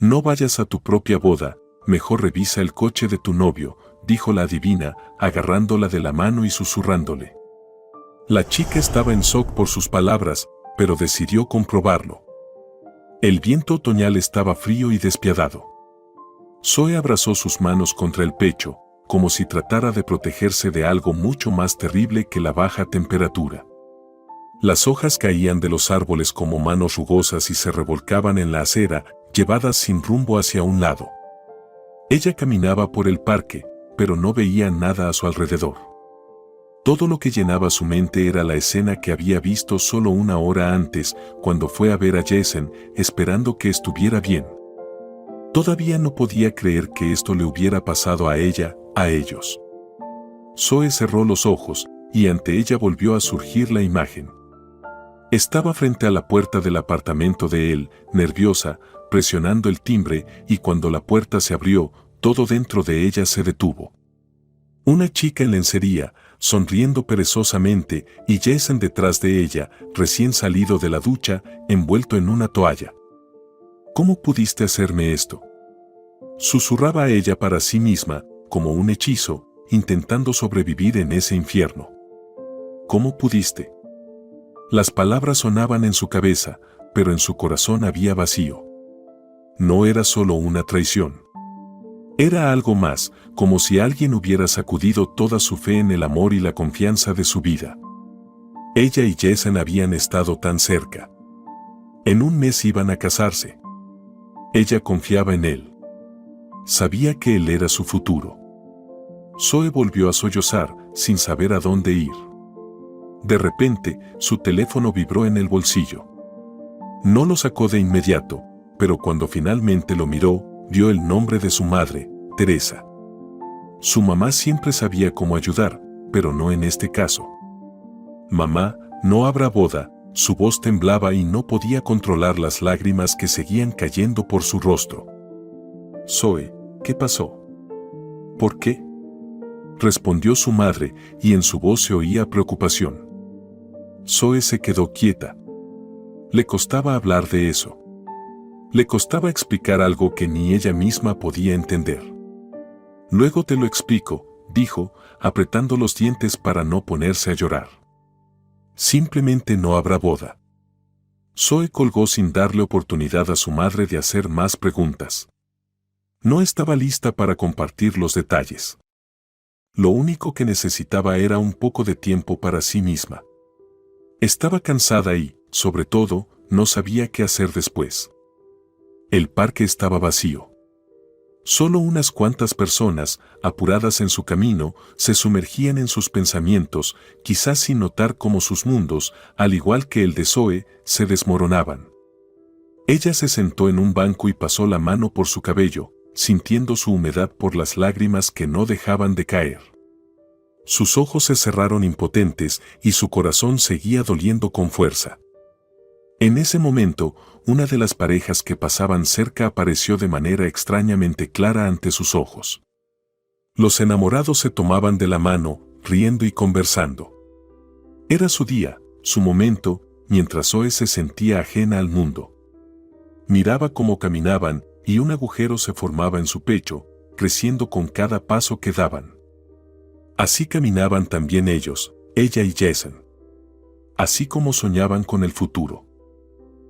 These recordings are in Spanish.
No vayas a tu propia boda, mejor revisa el coche de tu novio, dijo la adivina, agarrándola de la mano y susurrándole. La chica estaba en shock por sus palabras, pero decidió comprobarlo. El viento otoñal estaba frío y despiadado. Zoe abrazó sus manos contra el pecho, como si tratara de protegerse de algo mucho más terrible que la baja temperatura. Las hojas caían de los árboles como manos rugosas y se revolcaban en la acera, llevadas sin rumbo hacia un lado. Ella caminaba por el parque, pero no veía nada a su alrededor. Todo lo que llenaba su mente era la escena que había visto solo una hora antes, cuando fue a ver a Jason, esperando que estuviera bien. Todavía no podía creer que esto le hubiera pasado a ella, a ellos. Zoe cerró los ojos, y ante ella volvió a surgir la imagen. Estaba frente a la puerta del apartamento de él, nerviosa, presionando el timbre, y cuando la puerta se abrió, todo dentro de ella se detuvo. Una chica en lencería, sonriendo perezosamente, y Jason detrás de ella, recién salido de la ducha, envuelto en una toalla. ¿Cómo pudiste hacerme esto?, susurraba ella para sí misma, como un hechizo, intentando sobrevivir en ese infierno. ¿Cómo pudiste? Las palabras sonaban en su cabeza, pero en su corazón había vacío. No era solo una traición. Era algo más, como si alguien hubiera sacudido toda su fe en el amor y la confianza de su vida. Ella y Jason habían estado tan cerca. En un mes iban a casarse. Ella confiaba en él. Sabía que él era su futuro. Zoe volvió a sollozar, sin saber a dónde ir. De repente, su teléfono vibró en el bolsillo. No lo sacó de inmediato, pero cuando finalmente lo miró, vio el nombre de su madre, Teresa. Su mamá siempre sabía cómo ayudar, pero no en este caso. Mamá, no habrá boda. Su voz temblaba y no podía controlar las lágrimas que seguían cayendo por su rostro. Zoe, ¿qué pasó? ¿Por qué?, respondió su madre, y en su voz se oía preocupación. Zoe se quedó quieta. Le costaba hablar de eso. Le costaba explicar algo que ni ella misma podía entender. Luego te lo explico, dijo, apretando los dientes para no ponerse a llorar. Simplemente no habrá boda. Zoe colgó sin darle oportunidad a su madre de hacer más preguntas. No estaba lista para compartir los detalles. Lo único que necesitaba era un poco de tiempo para sí misma. Estaba cansada y, sobre todo, no sabía qué hacer después. El parque estaba vacío. Solo unas cuantas personas, apuradas en su camino, se sumergían en sus pensamientos, quizás sin notar cómo sus mundos, al igual que el de Zoe, se desmoronaban. Ella se sentó en un banco y pasó la mano por su cabello, sintiendo su humedad por las lágrimas que no dejaban de caer. Sus ojos se cerraron impotentes y su corazón seguía doliendo con fuerza. En ese momento, una de las parejas que pasaban cerca apareció de manera extrañamente clara ante sus ojos. Los enamorados se tomaban de la mano, riendo y conversando. Era su día, su momento, mientras Zoe se sentía ajena al mundo. Miraba cómo caminaban, y un agujero se formaba en su pecho, creciendo con cada paso que daban. Así caminaban también ellos, ella y Jason. Así como soñaban con el futuro.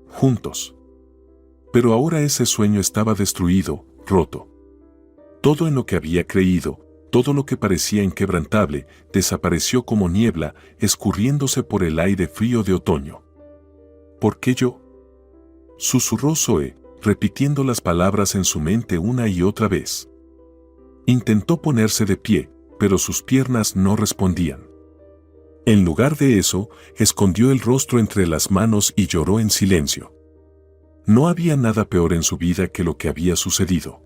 Juntos. Pero ahora ese sueño estaba destruido, roto. Todo en lo que había creído, todo lo que parecía inquebrantable, desapareció como niebla, escurriéndose por el aire frío de otoño. ¿Por qué yo?, susurró Zoe, repitiendo las palabras en su mente una y otra vez. Intentó ponerse de pie, pero sus piernas no respondían. En lugar de eso, escondió el rostro entre las manos y lloró en silencio. No había nada peor en su vida que lo que había sucedido.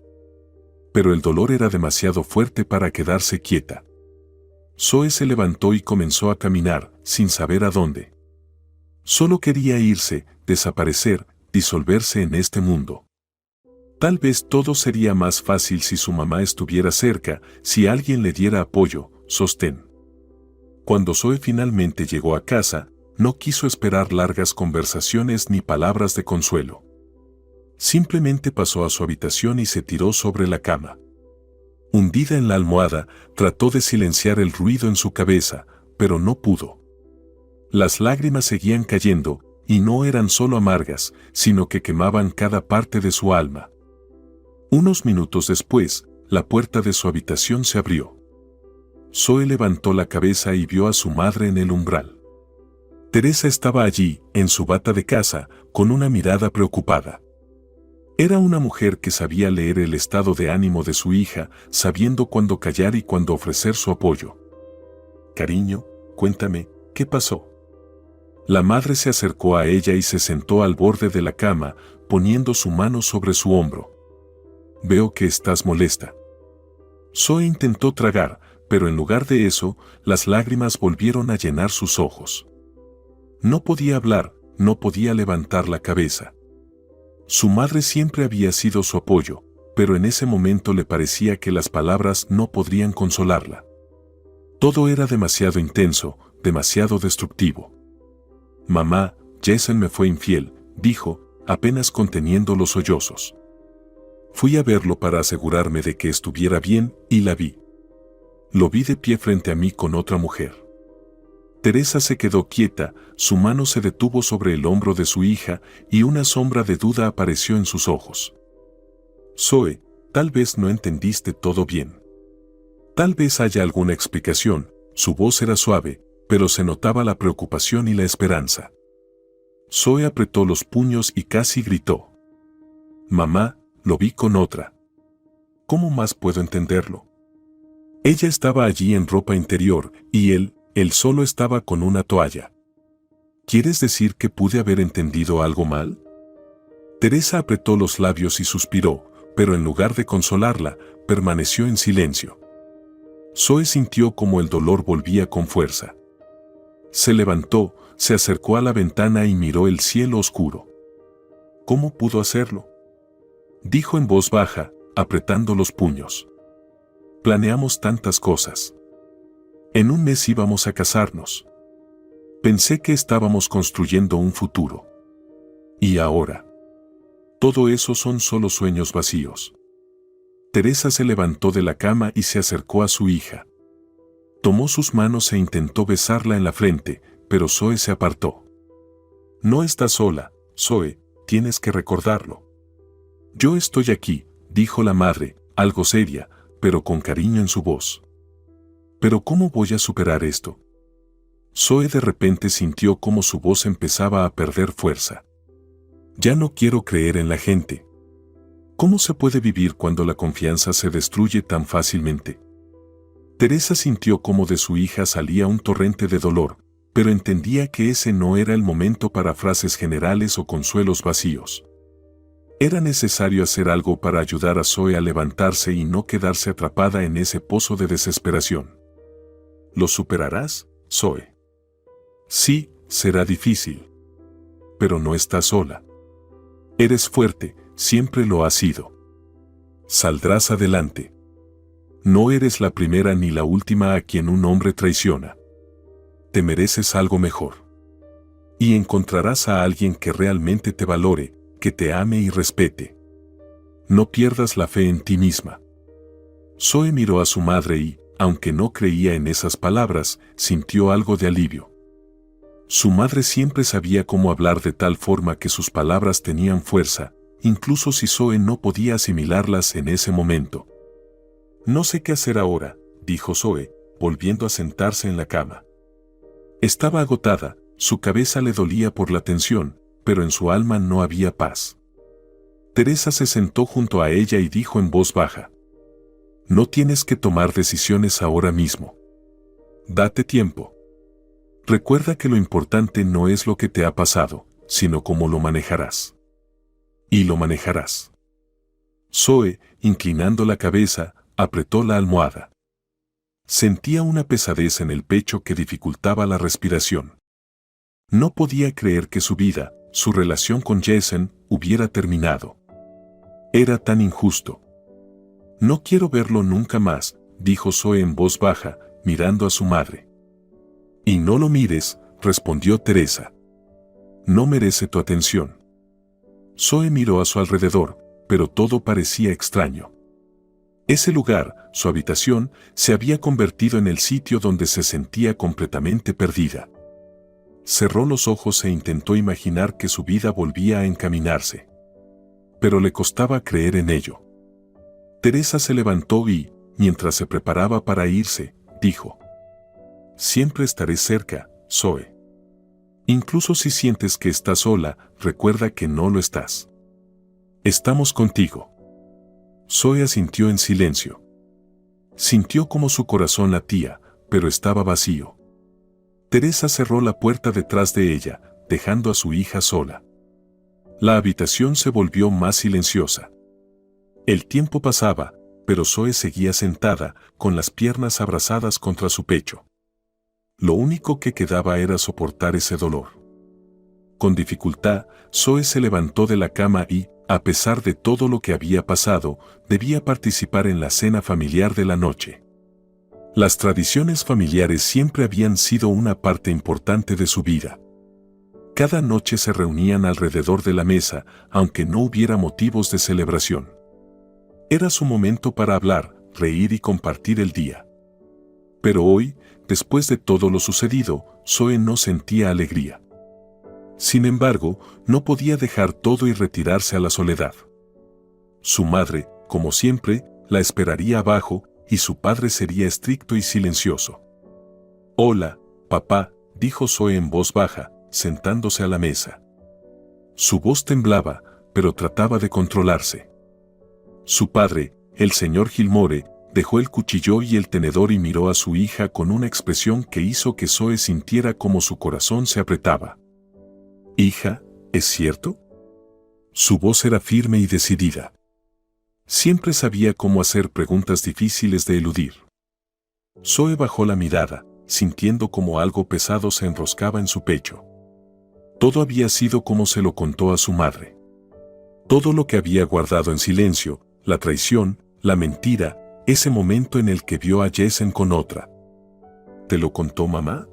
Pero el dolor era demasiado fuerte para quedarse quieta. Zoe se levantó y comenzó a caminar, sin saber a dónde. Solo quería irse, desaparecer, disolverse en este mundo. Tal vez todo sería más fácil si su mamá estuviera cerca, si alguien le diera apoyo, sostén. Cuando Zoe finalmente llegó a casa, no quiso esperar largas conversaciones ni palabras de consuelo. Simplemente pasó a su habitación y se tiró sobre la cama. Hundida en la almohada, trató de silenciar el ruido en su cabeza, pero no pudo. Las lágrimas seguían cayendo, y no eran solo amargas, sino que quemaban cada parte de su alma. Unos minutos después, la puerta de su habitación se abrió. Zoe levantó la cabeza y vio a su madre en el umbral. Teresa estaba allí, en su bata de casa, con una mirada preocupada. Era una mujer que sabía leer el estado de ánimo de su hija, sabiendo cuándo callar y cuándo ofrecer su apoyo. «Cariño, cuéntame, ¿qué pasó?». La madre se acercó a ella y se sentó al borde de la cama, poniendo su mano sobre su hombro. «Veo que estás molesta». Zoe intentó tragar, pero en lugar de eso, las lágrimas volvieron a llenar sus ojos. No podía hablar, no podía levantar la cabeza. Su madre siempre había sido su apoyo, pero en ese momento le parecía que las palabras no podrían consolarla. Todo era demasiado intenso, demasiado destructivo. «Mamá, Jason me fue infiel», dijo, apenas conteniendo los sollozos. «Fui a verlo para asegurarme de que estuviera bien y la vi. Lo vi de pie frente a mí con otra mujer». Teresa se quedó quieta, su mano se detuvo sobre el hombro de su hija y una sombra de duda apareció en sus ojos. «Zoe, tal vez no entendiste todo bien. Tal vez haya alguna explicación». Su voz era suave, pero se notaba la preocupación y la esperanza. Zoe apretó los puños y casi gritó. «Mamá, lo vi con otra. ¿Cómo más puedo entenderlo? Ella estaba allí en ropa interior y él solo estaba con una toalla. ¿Quieres decir que pude haber entendido algo mal?». Teresa apretó los labios y suspiró, pero en lugar de consolarla, permaneció en silencio. Zoe sintió como el dolor volvía con fuerza. Se levantó, se acercó a la ventana y miró el cielo oscuro. «¿Cómo pudo hacerlo?», dijo en voz baja, apretando los puños. «Planeamos tantas cosas. En un mes íbamos a casarnos. Pensé que estábamos construyendo un futuro. Y ahora, todo eso son solo sueños vacíos». Teresa se levantó de la cama y se acercó a su hija. Tomó sus manos e intentó besarla en la frente, pero Zoe se apartó. «No estás sola, Zoe, tienes que recordarlo». «Yo estoy aquí», dijo la madre, algo seria, pero con cariño en su voz. «¿Pero cómo voy a superar esto?». Zoe de repente sintió cómo su voz empezaba a perder fuerza. «Ya no quiero creer en la gente. ¿Cómo se puede vivir cuando la confianza se destruye tan fácilmente?». Teresa sintió cómo de su hija salía un torrente de dolor, pero entendía que ese no era el momento para frases generales o consuelos vacíos. Era necesario hacer algo para ayudar a Zoe a levantarse y no quedarse atrapada en ese pozo de desesperación. «¿Lo superarás, Zoe?». «Sí, será difícil. Pero no estás sola. Eres fuerte, siempre lo has sido. Saldrás adelante. No eres la primera ni la última a quien un hombre traiciona. Te mereces algo mejor. Y encontrarás a alguien que realmente te valore, que te ame y respete. No pierdas la fe en ti misma». Zoe miró a su madre y, aunque no creía en esas palabras, sintió algo de alivio. Su madre siempre sabía cómo hablar de tal forma que sus palabras tenían fuerza, incluso si Zoe no podía asimilarlas en ese momento. «No sé qué hacer ahora», dijo Zoe, volviendo a sentarse en la cama. Estaba agotada, su cabeza le dolía por la tensión, pero en su alma no había paz. Teresa se sentó junto a ella y dijo en voz baja: «No tienes que tomar decisiones ahora mismo. Date tiempo. Recuerda que lo importante no es lo que te ha pasado, sino cómo lo manejarás. Y lo manejarás». Zoe, inclinando la cabeza, apretó la almohada. Sentía una pesadez en el pecho que dificultaba la respiración. No podía creer que su vida, su relación con Jason, hubiera terminado. Era tan injusto. «No quiero verlo nunca más», dijo Zoe en voz baja, mirando a su madre. «Y no lo mires», respondió Teresa. «No merece tu atención». Zoe miró a su alrededor, pero todo parecía extraño. Ese lugar, su habitación, se había convertido en el sitio donde se sentía completamente perdida. Cerró los ojos e intentó imaginar que su vida volvía a encaminarse. Pero le costaba creer en ello. Teresa se levantó y, mientras se preparaba para irse, dijo: «Siempre estaré cerca, Zoe. Incluso si sientes que estás sola, recuerda que no lo estás. Estamos contigo». Zoe asintió en silencio. Sintió como su corazón latía, pero estaba vacío. Teresa cerró la puerta detrás de ella, dejando a su hija sola. La habitación se volvió más silenciosa. El tiempo pasaba, pero Zoe seguía sentada, con las piernas abrazadas contra su pecho. Lo único que quedaba era soportar ese dolor. Con dificultad, Zoe se levantó de la cama y, a pesar de todo lo que había pasado, debía participar en la cena familiar de la noche. Las tradiciones familiares siempre habían sido una parte importante de su vida. Cada noche se reunían alrededor de la mesa, aunque no hubiera motivos de celebración. Era su momento para hablar, reír y compartir el día. Pero hoy, después de todo lo sucedido, Zoe no sentía alegría. Sin embargo, no podía dejar todo y retirarse a la soledad. Su madre, como siempre, la esperaría abajo, y su padre sería estricto y silencioso. «Hola, papá», dijo Zoe en voz baja, sentándose a la mesa. Su voz temblaba, pero trataba de controlarse. Su padre, el señor Gilmore, dejó el cuchillo y el tenedor y miró a su hija con una expresión que hizo que Zoe sintiera como su corazón se apretaba. «Hija, ¿es cierto?». Su voz era firme y decidida. Siempre sabía cómo hacer preguntas difíciles de eludir. Zoe bajó la mirada, sintiendo como algo pesado se enroscaba en su pecho. Todo había sido como se lo contó a su madre. Todo lo que había guardado en silencio, la traición, la mentira, ese momento en el que vio a Jason con otra. ¿Te lo contó mamá?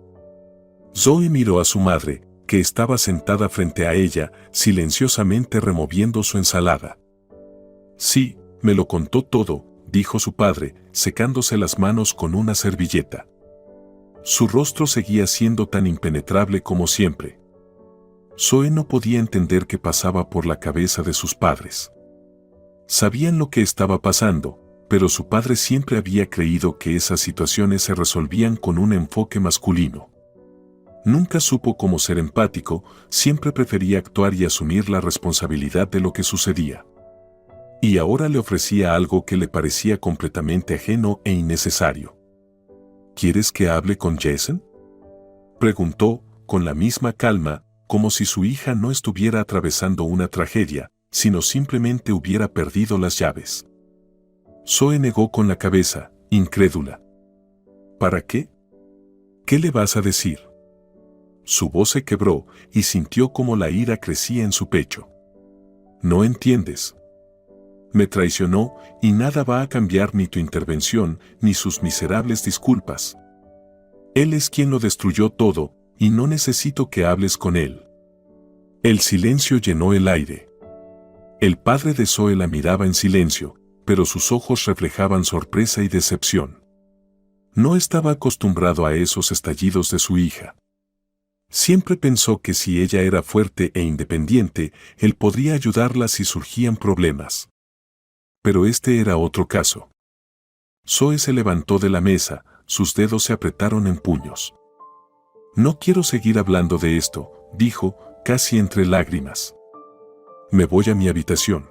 Zoe miró a su madre, que estaba sentada frente a ella, silenciosamente removiendo su ensalada. «Sí, me lo contó todo», dijo su padre, secándose las manos con una servilleta. Su rostro seguía siendo tan impenetrable como siempre. Zoe no podía entender qué pasaba por la cabeza de sus padres. Sabían lo que estaba pasando, pero su padre siempre había creído que esas situaciones se resolvían con un enfoque masculino. Nunca supo cómo ser empático, siempre prefería actuar y asumir la responsabilidad de lo que sucedía. Y ahora le ofrecía algo que le parecía completamente ajeno e innecesario. «¿Quieres que hable con Jason?», preguntó, con la misma calma, como si su hija no estuviera atravesando una tragedia, sino simplemente hubiera perdido las llaves. Zoe negó con la cabeza, incrédula. «¿Para qué? ¿Qué le vas a decir?». Su voz se quebró y sintió como la ira crecía en su pecho. «No entiendes. Me traicionó y nada va a cambiar ni tu intervención ni sus miserables disculpas. Él es quien lo destruyó todo y no necesito que hables con él». El silencio llenó el aire. El padre de Zoe la miraba en silencio, pero sus ojos reflejaban sorpresa y decepción. No estaba acostumbrado a esos estallidos de su hija. Siempre pensó que si ella era fuerte e independiente, él podría ayudarla si surgían problemas. Pero este era otro caso. Zoe se levantó de la mesa, sus dedos se apretaron en puños. «No quiero seguir hablando de esto», dijo, casi entre lágrimas. «Me voy a mi habitación.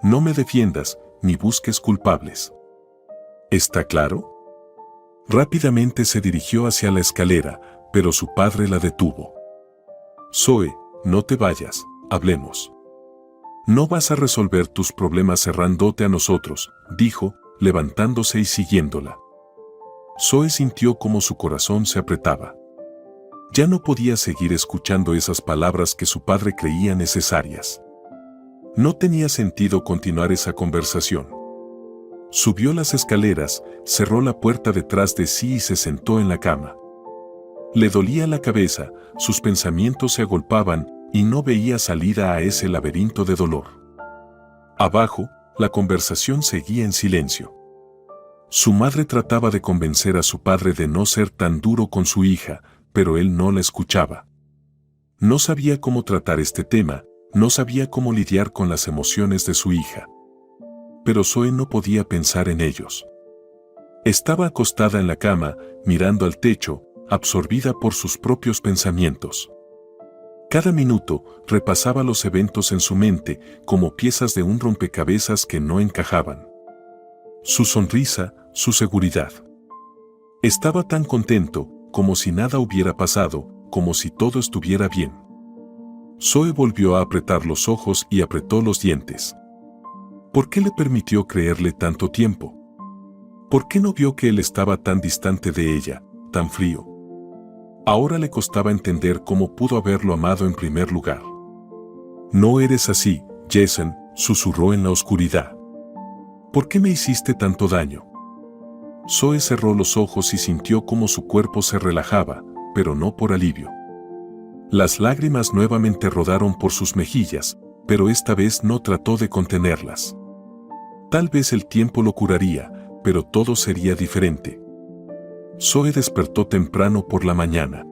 No me defiendas, ni busques culpables. ¿Está claro?». Rápidamente se dirigió hacia la escalera, pero su padre la detuvo. «Zoe, no te vayas, hablemos. No vas a resolver tus problemas cerrándote a nosotros», dijo, levantándose y siguiéndola. Zoe sintió como su corazón se apretaba. Ya no podía seguir escuchando esas palabras que su padre creía necesarias. No tenía sentido continuar esa conversación. Subió las escaleras, cerró la puerta detrás de sí y se sentó en la cama. Le dolía la cabeza, sus pensamientos se agolpaban, y no veía salida a ese laberinto de dolor. Abajo, la conversación seguía en silencio. Su madre trataba de convencer a su padre de no ser tan duro con su hija, pero él no la escuchaba. No sabía cómo tratar este tema, no sabía cómo lidiar con las emociones de su hija. Pero Zoe no podía pensar en ellos. Estaba acostada en la cama, mirando al techo, absorbida por sus propios pensamientos. Cada minuto repasaba los eventos en su mente como piezas de un rompecabezas que no encajaban. Su sonrisa, su seguridad. Estaba tan contento, como si nada hubiera pasado, como si todo estuviera bien. Zoe volvió a apretar los ojos y apretó los dientes. ¿Por qué le permitió creerle tanto tiempo? ¿Por qué no vio que él estaba tan distante de ella, tan frío? Ahora le costaba entender cómo pudo haberlo amado en primer lugar. No eres así, Jason, susurró en la oscuridad. ¿Por qué me hiciste tanto daño? Zoe cerró los ojos y sintió cómo su cuerpo se relajaba, pero no por alivio. Las lágrimas nuevamente rodaron por sus mejillas, pero esta vez no trató de contenerlas. Tal vez el tiempo lo curaría, pero todo sería diferente. Zoe despertó temprano por la mañana.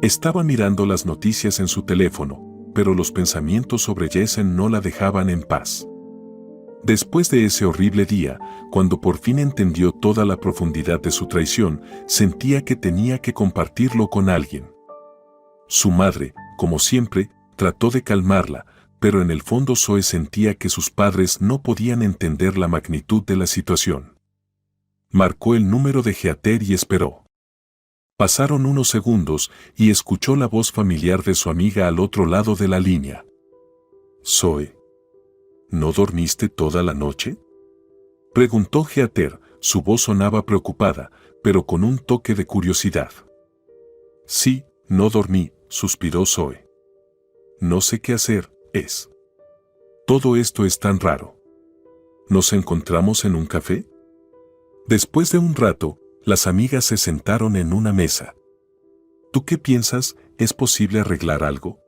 Estaba mirando las noticias en su teléfono, pero los pensamientos sobre Jason no la dejaban en paz. Después de ese horrible día, cuando por fin entendió toda la profundidad de su traición, sentía que tenía que compartirlo con alguien. Su madre, como siempre, trató de calmarla, pero en el fondo Zoe sentía que sus padres no podían entender la magnitud de la situación. Marcó el número de Heather y esperó. Pasaron unos segundos y escuchó la voz familiar de su amiga al otro lado de la línea. Zoe, ¿no dormiste toda la noche? Preguntó Heather, su voz sonaba preocupada, pero con un toque de curiosidad. Sí, no dormí, suspiró Zoe. No sé qué hacer, todo esto es tan raro. ¿Nos encontramos en un café? Después de un rato, las amigas se sentaron en una mesa. ¿Tú qué piensas? ¿Es posible arreglar algo?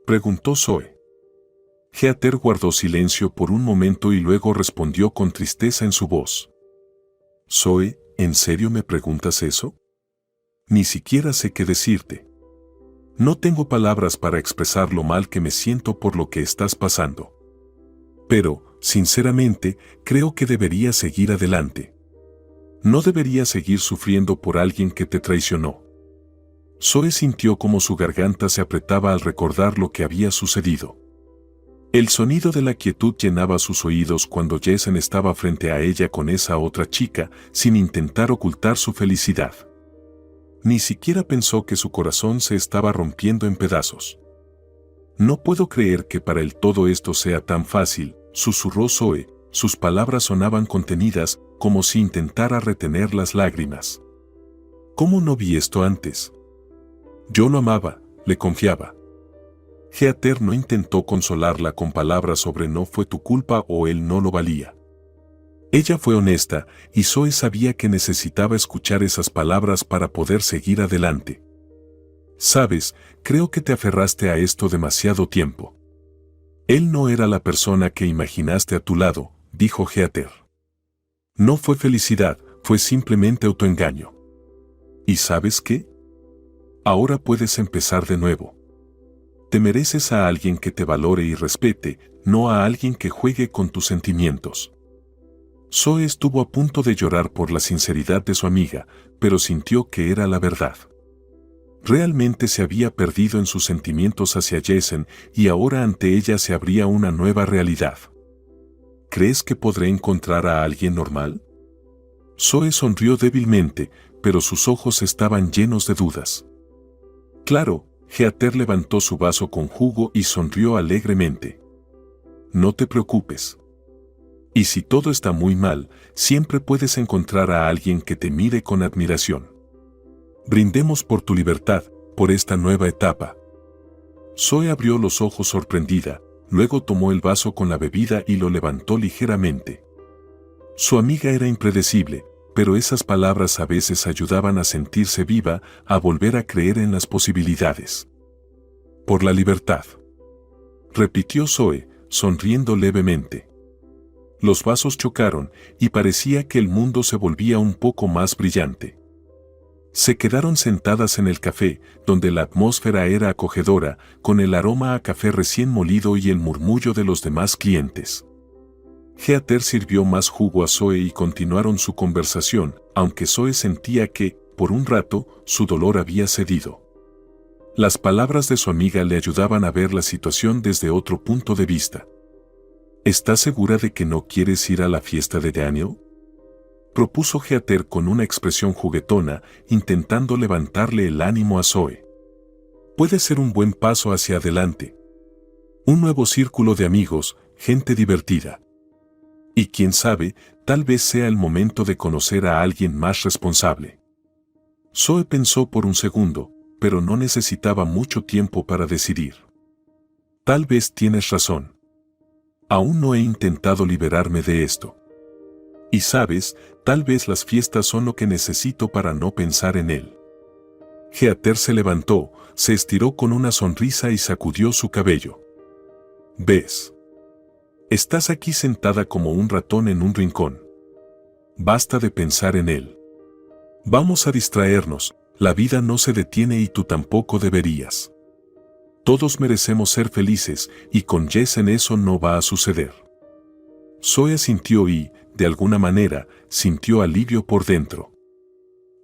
Preguntó Zoe. Heather guardó silencio por un momento y luego respondió con tristeza en su voz. Zoe, ¿en serio me preguntas eso? Ni siquiera sé qué decirte. No tengo palabras para expresar lo mal que me siento por lo que estás pasando. Pero, sinceramente, creo que deberías seguir adelante. No deberías seguir sufriendo por alguien que te traicionó. Zoe sintió como su garganta se apretaba al recordar lo que había sucedido. El sonido de la quietud llenaba sus oídos cuando Jason estaba frente a ella con esa otra chica, sin intentar ocultar su felicidad. Ni siquiera pensó que su corazón se estaba rompiendo en pedazos. No puedo creer que para él todo esto sea tan fácil, susurró Zoe, sus palabras sonaban contenidas, como si intentara retener las lágrimas. ¿Cómo no vi esto antes? Yo lo amaba, le confiaba. Heather no intentó consolarla con palabras sobre no fue tu culpa o él no lo valía. Ella fue honesta, y Zoe sabía que necesitaba escuchar esas palabras para poder seguir adelante. Sabes, creo que te aferraste a esto demasiado tiempo. Él no era la persona que imaginaste a tu lado, dijo Heather. No fue felicidad, fue simplemente autoengaño. ¿Y sabes qué? Ahora puedes empezar de nuevo. Te mereces a alguien que te valore y respete, no a alguien que juegue con tus sentimientos. Zoe estuvo a punto de llorar por la sinceridad de su amiga, pero sintió que era la verdad. Realmente se había perdido en sus sentimientos hacia Jason y ahora ante ella se abría una nueva realidad. ¿Crees que podré encontrar a alguien normal? Zoe sonrió débilmente, pero sus ojos estaban llenos de dudas. Claro, Heather levantó su vaso con jugo y sonrió alegremente. No te preocupes. Y si todo está muy mal, siempre puedes encontrar a alguien que te mire con admiración. Brindemos por tu libertad, por esta nueva etapa. Zoe abrió los ojos sorprendida, luego tomó el vaso con la bebida y lo levantó ligeramente. Su amiga era impredecible, pero esas palabras a veces ayudaban a sentirse viva, a volver a creer en las posibilidades. Por la libertad, repitió Zoe, sonriendo levemente. Los vasos chocaron y parecía que el mundo se volvía un poco más brillante. Se quedaron sentadas en el café, donde la atmósfera era acogedora, con el aroma a café recién molido y el murmullo de los demás clientes. Heather sirvió más jugo a Zoe y continuaron su conversación, aunque Zoe sentía que, por un rato, su dolor había cedido. Las palabras de su amiga le ayudaban a ver la situación desde otro punto de vista. ¿Estás segura de que no quieres ir a la fiesta de Daniel?, propuso Heather con una expresión juguetona, intentando levantarle el ánimo a Zoe. Puede ser un buen paso hacia adelante. Un nuevo círculo de amigos, gente divertida. Y quién sabe, tal vez sea el momento de conocer a alguien más responsable. Zoe pensó por un segundo, pero no necesitaba mucho tiempo para decidir. Tal vez tienes razón. Aún no he intentado liberarme de esto. Y sabes, tal vez las fiestas son lo que necesito para no pensar en él. Heather se levantó, se estiró con una sonrisa y sacudió su cabello. ¿Ves? Estás aquí sentada como un ratón en un rincón. Basta de pensar en él. Vamos a distraernos, la vida no se detiene y tú tampoco deberías. Todos merecemos ser felices y con Jason eso no va a suceder. Zoe sintió y, de alguna manera, sintió alivio por dentro.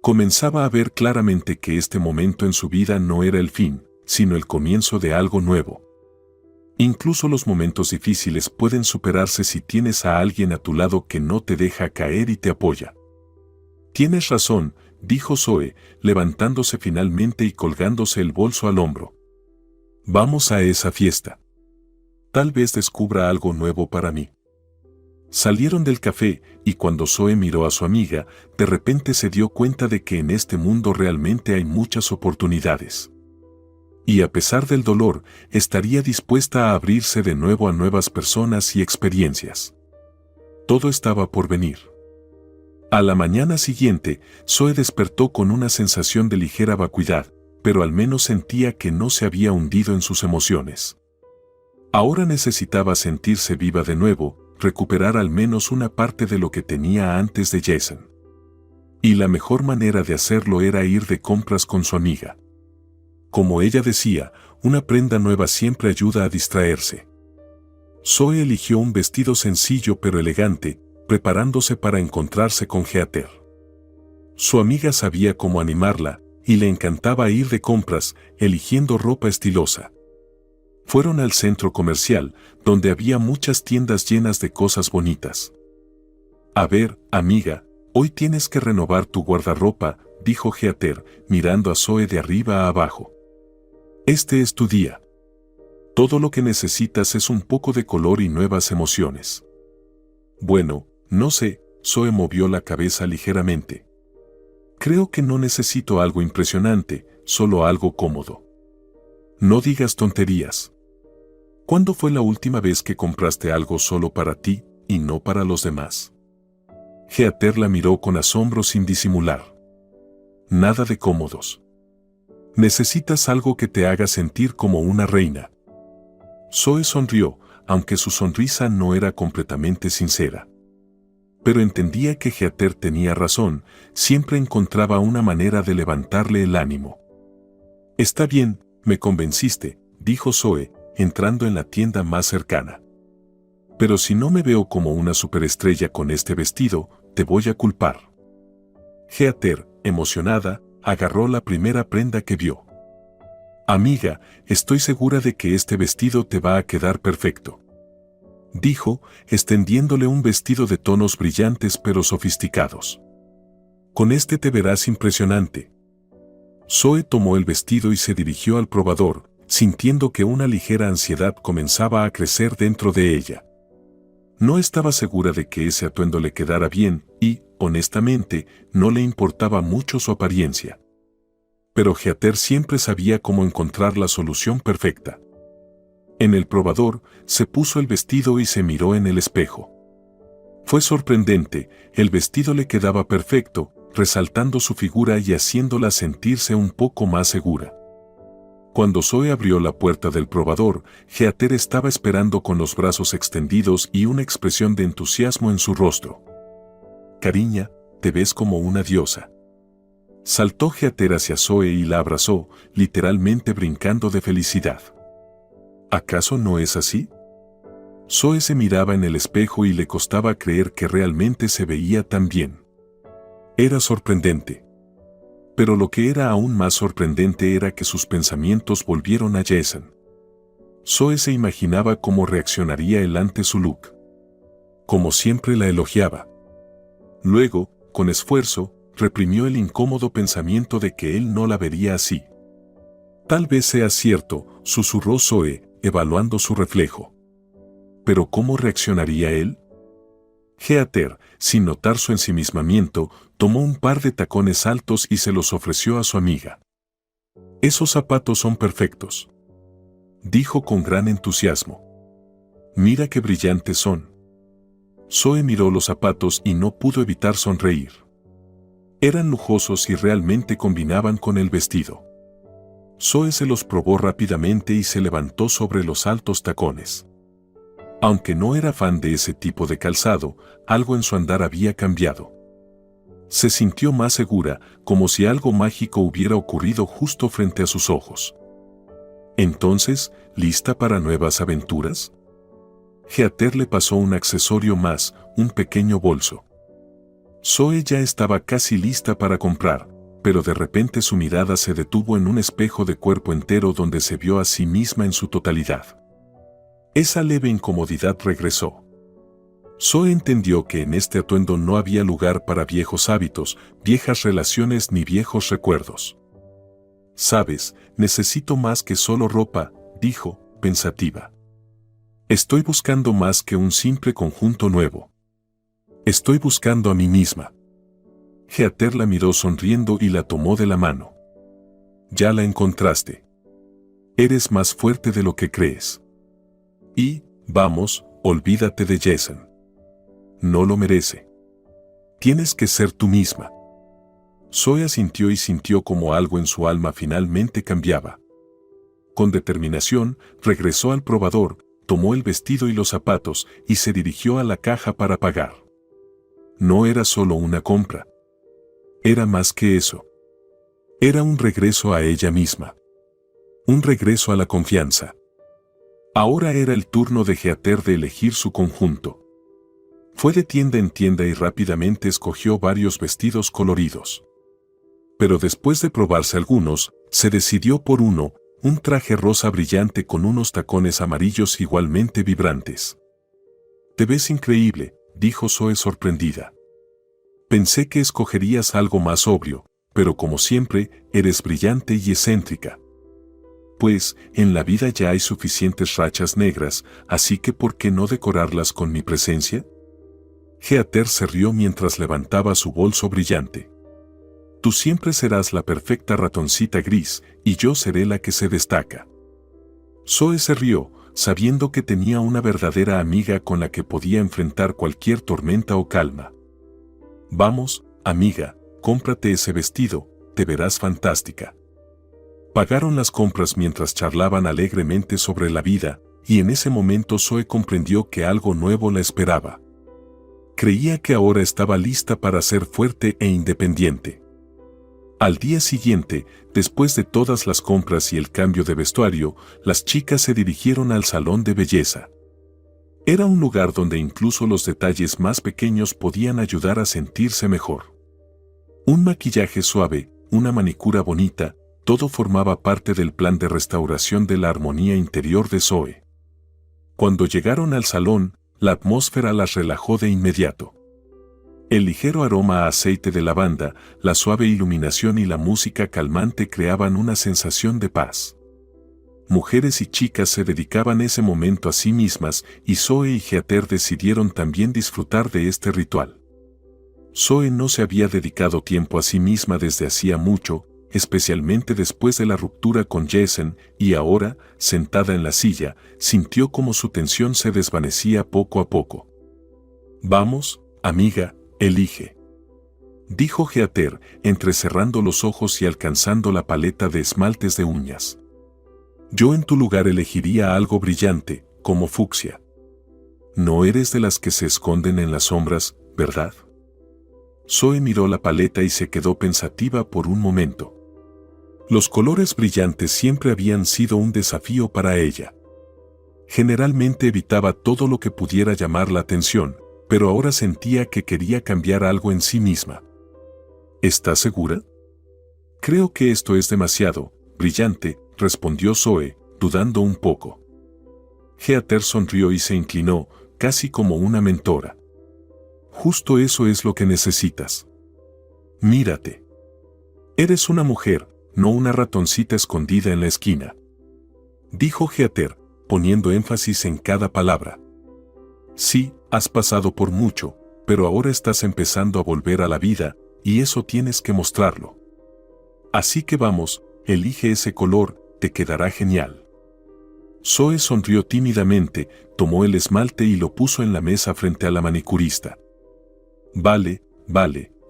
Comenzaba a ver claramente que este momento en su vida no era el fin, sino el comienzo de algo nuevo. Incluso los momentos difíciles pueden superarse si tienes a alguien a tu lado que no te deja caer y te apoya. Tienes razón, dijo Zoe, levantándose finalmente y colgándose el bolso al hombro. Vamos a esa fiesta. Tal vez descubra algo nuevo para mí. Salieron del café y cuando Zoe miró a su amiga, de repente se dio cuenta de que en este mundo realmente hay muchas oportunidades. Y a pesar del dolor, estaría dispuesta a abrirse de nuevo a nuevas personas y experiencias. Todo estaba por venir. A la mañana siguiente, Zoe despertó con una sensación de ligera vacuidad, pero al menos sentía que no se había hundido en sus emociones. Ahora necesitaba sentirse viva de nuevo, recuperar al menos una parte de lo que tenía antes de Jason. Y la mejor manera de hacerlo era ir de compras con su amiga. Como ella decía, una prenda nueva siempre ayuda a distraerse. Zoe eligió un vestido sencillo pero elegante, preparándose para encontrarse con Heather. Su amiga sabía cómo animarla, y le encantaba ir de compras, eligiendo ropa estilosa. Fueron al centro comercial, donde había muchas tiendas llenas de cosas bonitas. A ver, amiga, hoy tienes que renovar tu guardarropa, dijo Heather, mirando a Zoe de arriba a abajo. Este es tu día. Todo lo que necesitas es un poco de color y nuevas emociones. Bueno, no sé, Zoe movió la cabeza ligeramente. Creo que no necesito algo impresionante, solo algo cómodo. No digas tonterías. ¿Cuándo fue la última vez que compraste algo solo para ti y no para los demás? Heather la miró con asombro sin disimular. Nada de cómodos. Necesitas algo que te haga sentir como una reina. Zoe sonrió, aunque su sonrisa no era completamente sincera. Pero entendía que Heather tenía razón, siempre encontraba una manera de levantarle el ánimo. Está bien, me convenciste, dijo Zoe, entrando en la tienda más cercana. Pero si no me veo como una superestrella con este vestido, te voy a culpar. Heather, emocionada, agarró la primera prenda que vio. Amiga, estoy segura de que este vestido te va a quedar perfecto, dijo, extendiéndole un vestido de tonos brillantes pero sofisticados. Con este te verás impresionante. Zoe tomó el vestido y se dirigió al probador, sintiendo que una ligera ansiedad comenzaba a crecer dentro de ella. No estaba segura de que ese atuendo le quedara bien y, honestamente, no le importaba mucho su apariencia. Pero Heather siempre sabía cómo encontrar la solución perfecta. En el probador, se puso el vestido y se miró en el espejo. Fue sorprendente, el vestido le quedaba perfecto, resaltando su figura y haciéndola sentirse un poco más segura. Cuando Zoe abrió la puerta del probador, Heather estaba esperando con los brazos extendidos y una expresión de entusiasmo en su rostro. «Cariña, te ves como una diosa». Saltó Heather hacia Zoe y la abrazó, literalmente brincando de felicidad. ¿Acaso no es así? Zoe se miraba en el espejo y le costaba creer que realmente se veía tan bien. Era sorprendente. Pero lo que era aún más sorprendente era que sus pensamientos volvieron a Jason. Zoe se imaginaba cómo reaccionaría él ante su look. Como siempre la elogiaba. Luego, con esfuerzo, reprimió el incómodo pensamiento de que él no la vería así. Tal vez sea cierto, susurró Zoe, evaluando su reflejo. ¿Pero cómo reaccionaría él? Heather, sin notar su ensimismamiento, tomó un par de tacones altos y se los ofreció a su amiga. «Esos zapatos son perfectos», dijo con gran entusiasmo. «Mira qué brillantes son». Zoe miró los zapatos y no pudo evitar sonreír. Eran lujosos y realmente combinaban con el vestido. Zoe se los probó rápidamente y se levantó sobre los altos tacones. Aunque no era fan de ese tipo de calzado, algo en su andar había cambiado. Se sintió más segura, como si algo mágico hubiera ocurrido justo frente a sus ojos. Entonces, ¿lista para nuevas aventuras? Heather le pasó un accesorio más, un pequeño bolso. Zoe ya estaba casi lista para comprar, pero de repente su mirada se detuvo en un espejo de cuerpo entero donde se vio a sí misma en su totalidad. Esa leve incomodidad regresó. Zoe entendió que en este atuendo no había lugar para viejos hábitos, viejas relaciones ni viejos recuerdos. «Sabes, necesito más que solo ropa», dijo, pensativa. «Estoy buscando más que un simple conjunto nuevo. Estoy buscando a mí misma». Heather la miró sonriendo y la tomó de la mano. «Ya la encontraste. Eres más fuerte de lo que crees. Y, vamos, olvídate de Jason. No lo merece. Tienes que ser tú misma». Zoe asintió y sintió como algo en su alma finalmente cambiaba. Con determinación, regresó al probador, tomó el vestido y los zapatos y se dirigió a la caja para pagar. No era solo una compra. Era más que eso. Era un regreso a ella misma. Un regreso a la confianza. Ahora era el turno de Heather de elegir su conjunto. Fue de tienda en tienda y rápidamente escogió varios vestidos coloridos. Pero después de probarse algunos, se decidió por uno, un traje rosa brillante con unos tacones amarillos igualmente vibrantes. «Te ves increíble», dijo Zoe sorprendida. «Pensé que escogerías algo más sobrio, pero como siempre, eres brillante y excéntrica». «Pues, en la vida ya hay suficientes rachas negras, así que ¿por qué no decorarlas con mi presencia?». Heather se rió mientras levantaba su bolso brillante. «Tú siempre serás la perfecta ratoncita gris, y yo seré la que se destaca». Zoe se rió, sabiendo que tenía una verdadera amiga con la que podía enfrentar cualquier tormenta o calma. «Vamos, amiga, cómprate ese vestido, te verás fantástica». Pagaron las compras mientras charlaban alegremente sobre la vida, y en ese momento Zoe comprendió que algo nuevo la esperaba. Creía que ahora estaba lista para ser fuerte e independiente. Al día siguiente, después de todas las compras y el cambio de vestuario, las chicas se dirigieron al salón de belleza. Era un lugar donde incluso los detalles más pequeños podían ayudar a sentirse mejor. Un maquillaje suave, una manicura bonita, todo formaba parte del plan de restauración de la armonía interior de Zoe. Cuando llegaron al salón, la atmósfera las relajó de inmediato. El ligero aroma a aceite de lavanda, la suave iluminación y la música calmante creaban una sensación de paz. Mujeres y chicas se dedicaban ese momento a sí mismas y Zoe y Heather decidieron también disfrutar de este ritual. Zoe no se había dedicado tiempo a sí misma desde hacía mucho, especialmente después de la ruptura con Jason, y ahora, sentada en la silla, sintió como su tensión se desvanecía poco a poco. «Vamos, amiga, elige», dijo Heather, entrecerrando los ojos y alcanzando la paleta de esmaltes de uñas. Yo en tu lugar elegiría algo brillante, como fucsia. No eres de las que se esconden en las sombras, ¿verdad? Zoe miró la paleta y se quedó pensativa por un momento. Los colores brillantes siempre habían sido un desafío para ella. Generalmente evitaba todo lo que pudiera llamar la atención, pero ahora sentía que quería cambiar algo en sí misma. ¿Estás segura? Creo que esto es demasiado brillante, respondió Zoe, dudando un poco. Heather sonrió y se inclinó, casi como una mentora. Justo eso es lo que necesitas. Mírate. Eres una mujer, no una ratoncita escondida en la esquina. Dijo Heather, poniendo énfasis en cada palabra. Sí, has pasado por mucho, pero ahora estás empezando a volver a la vida, y eso tienes que mostrarlo. Así que vamos, elige ese color, te quedará genial. Zoe sonrió tímidamente, tomó el esmalte y lo puso en la mesa frente a la manicurista. Vale,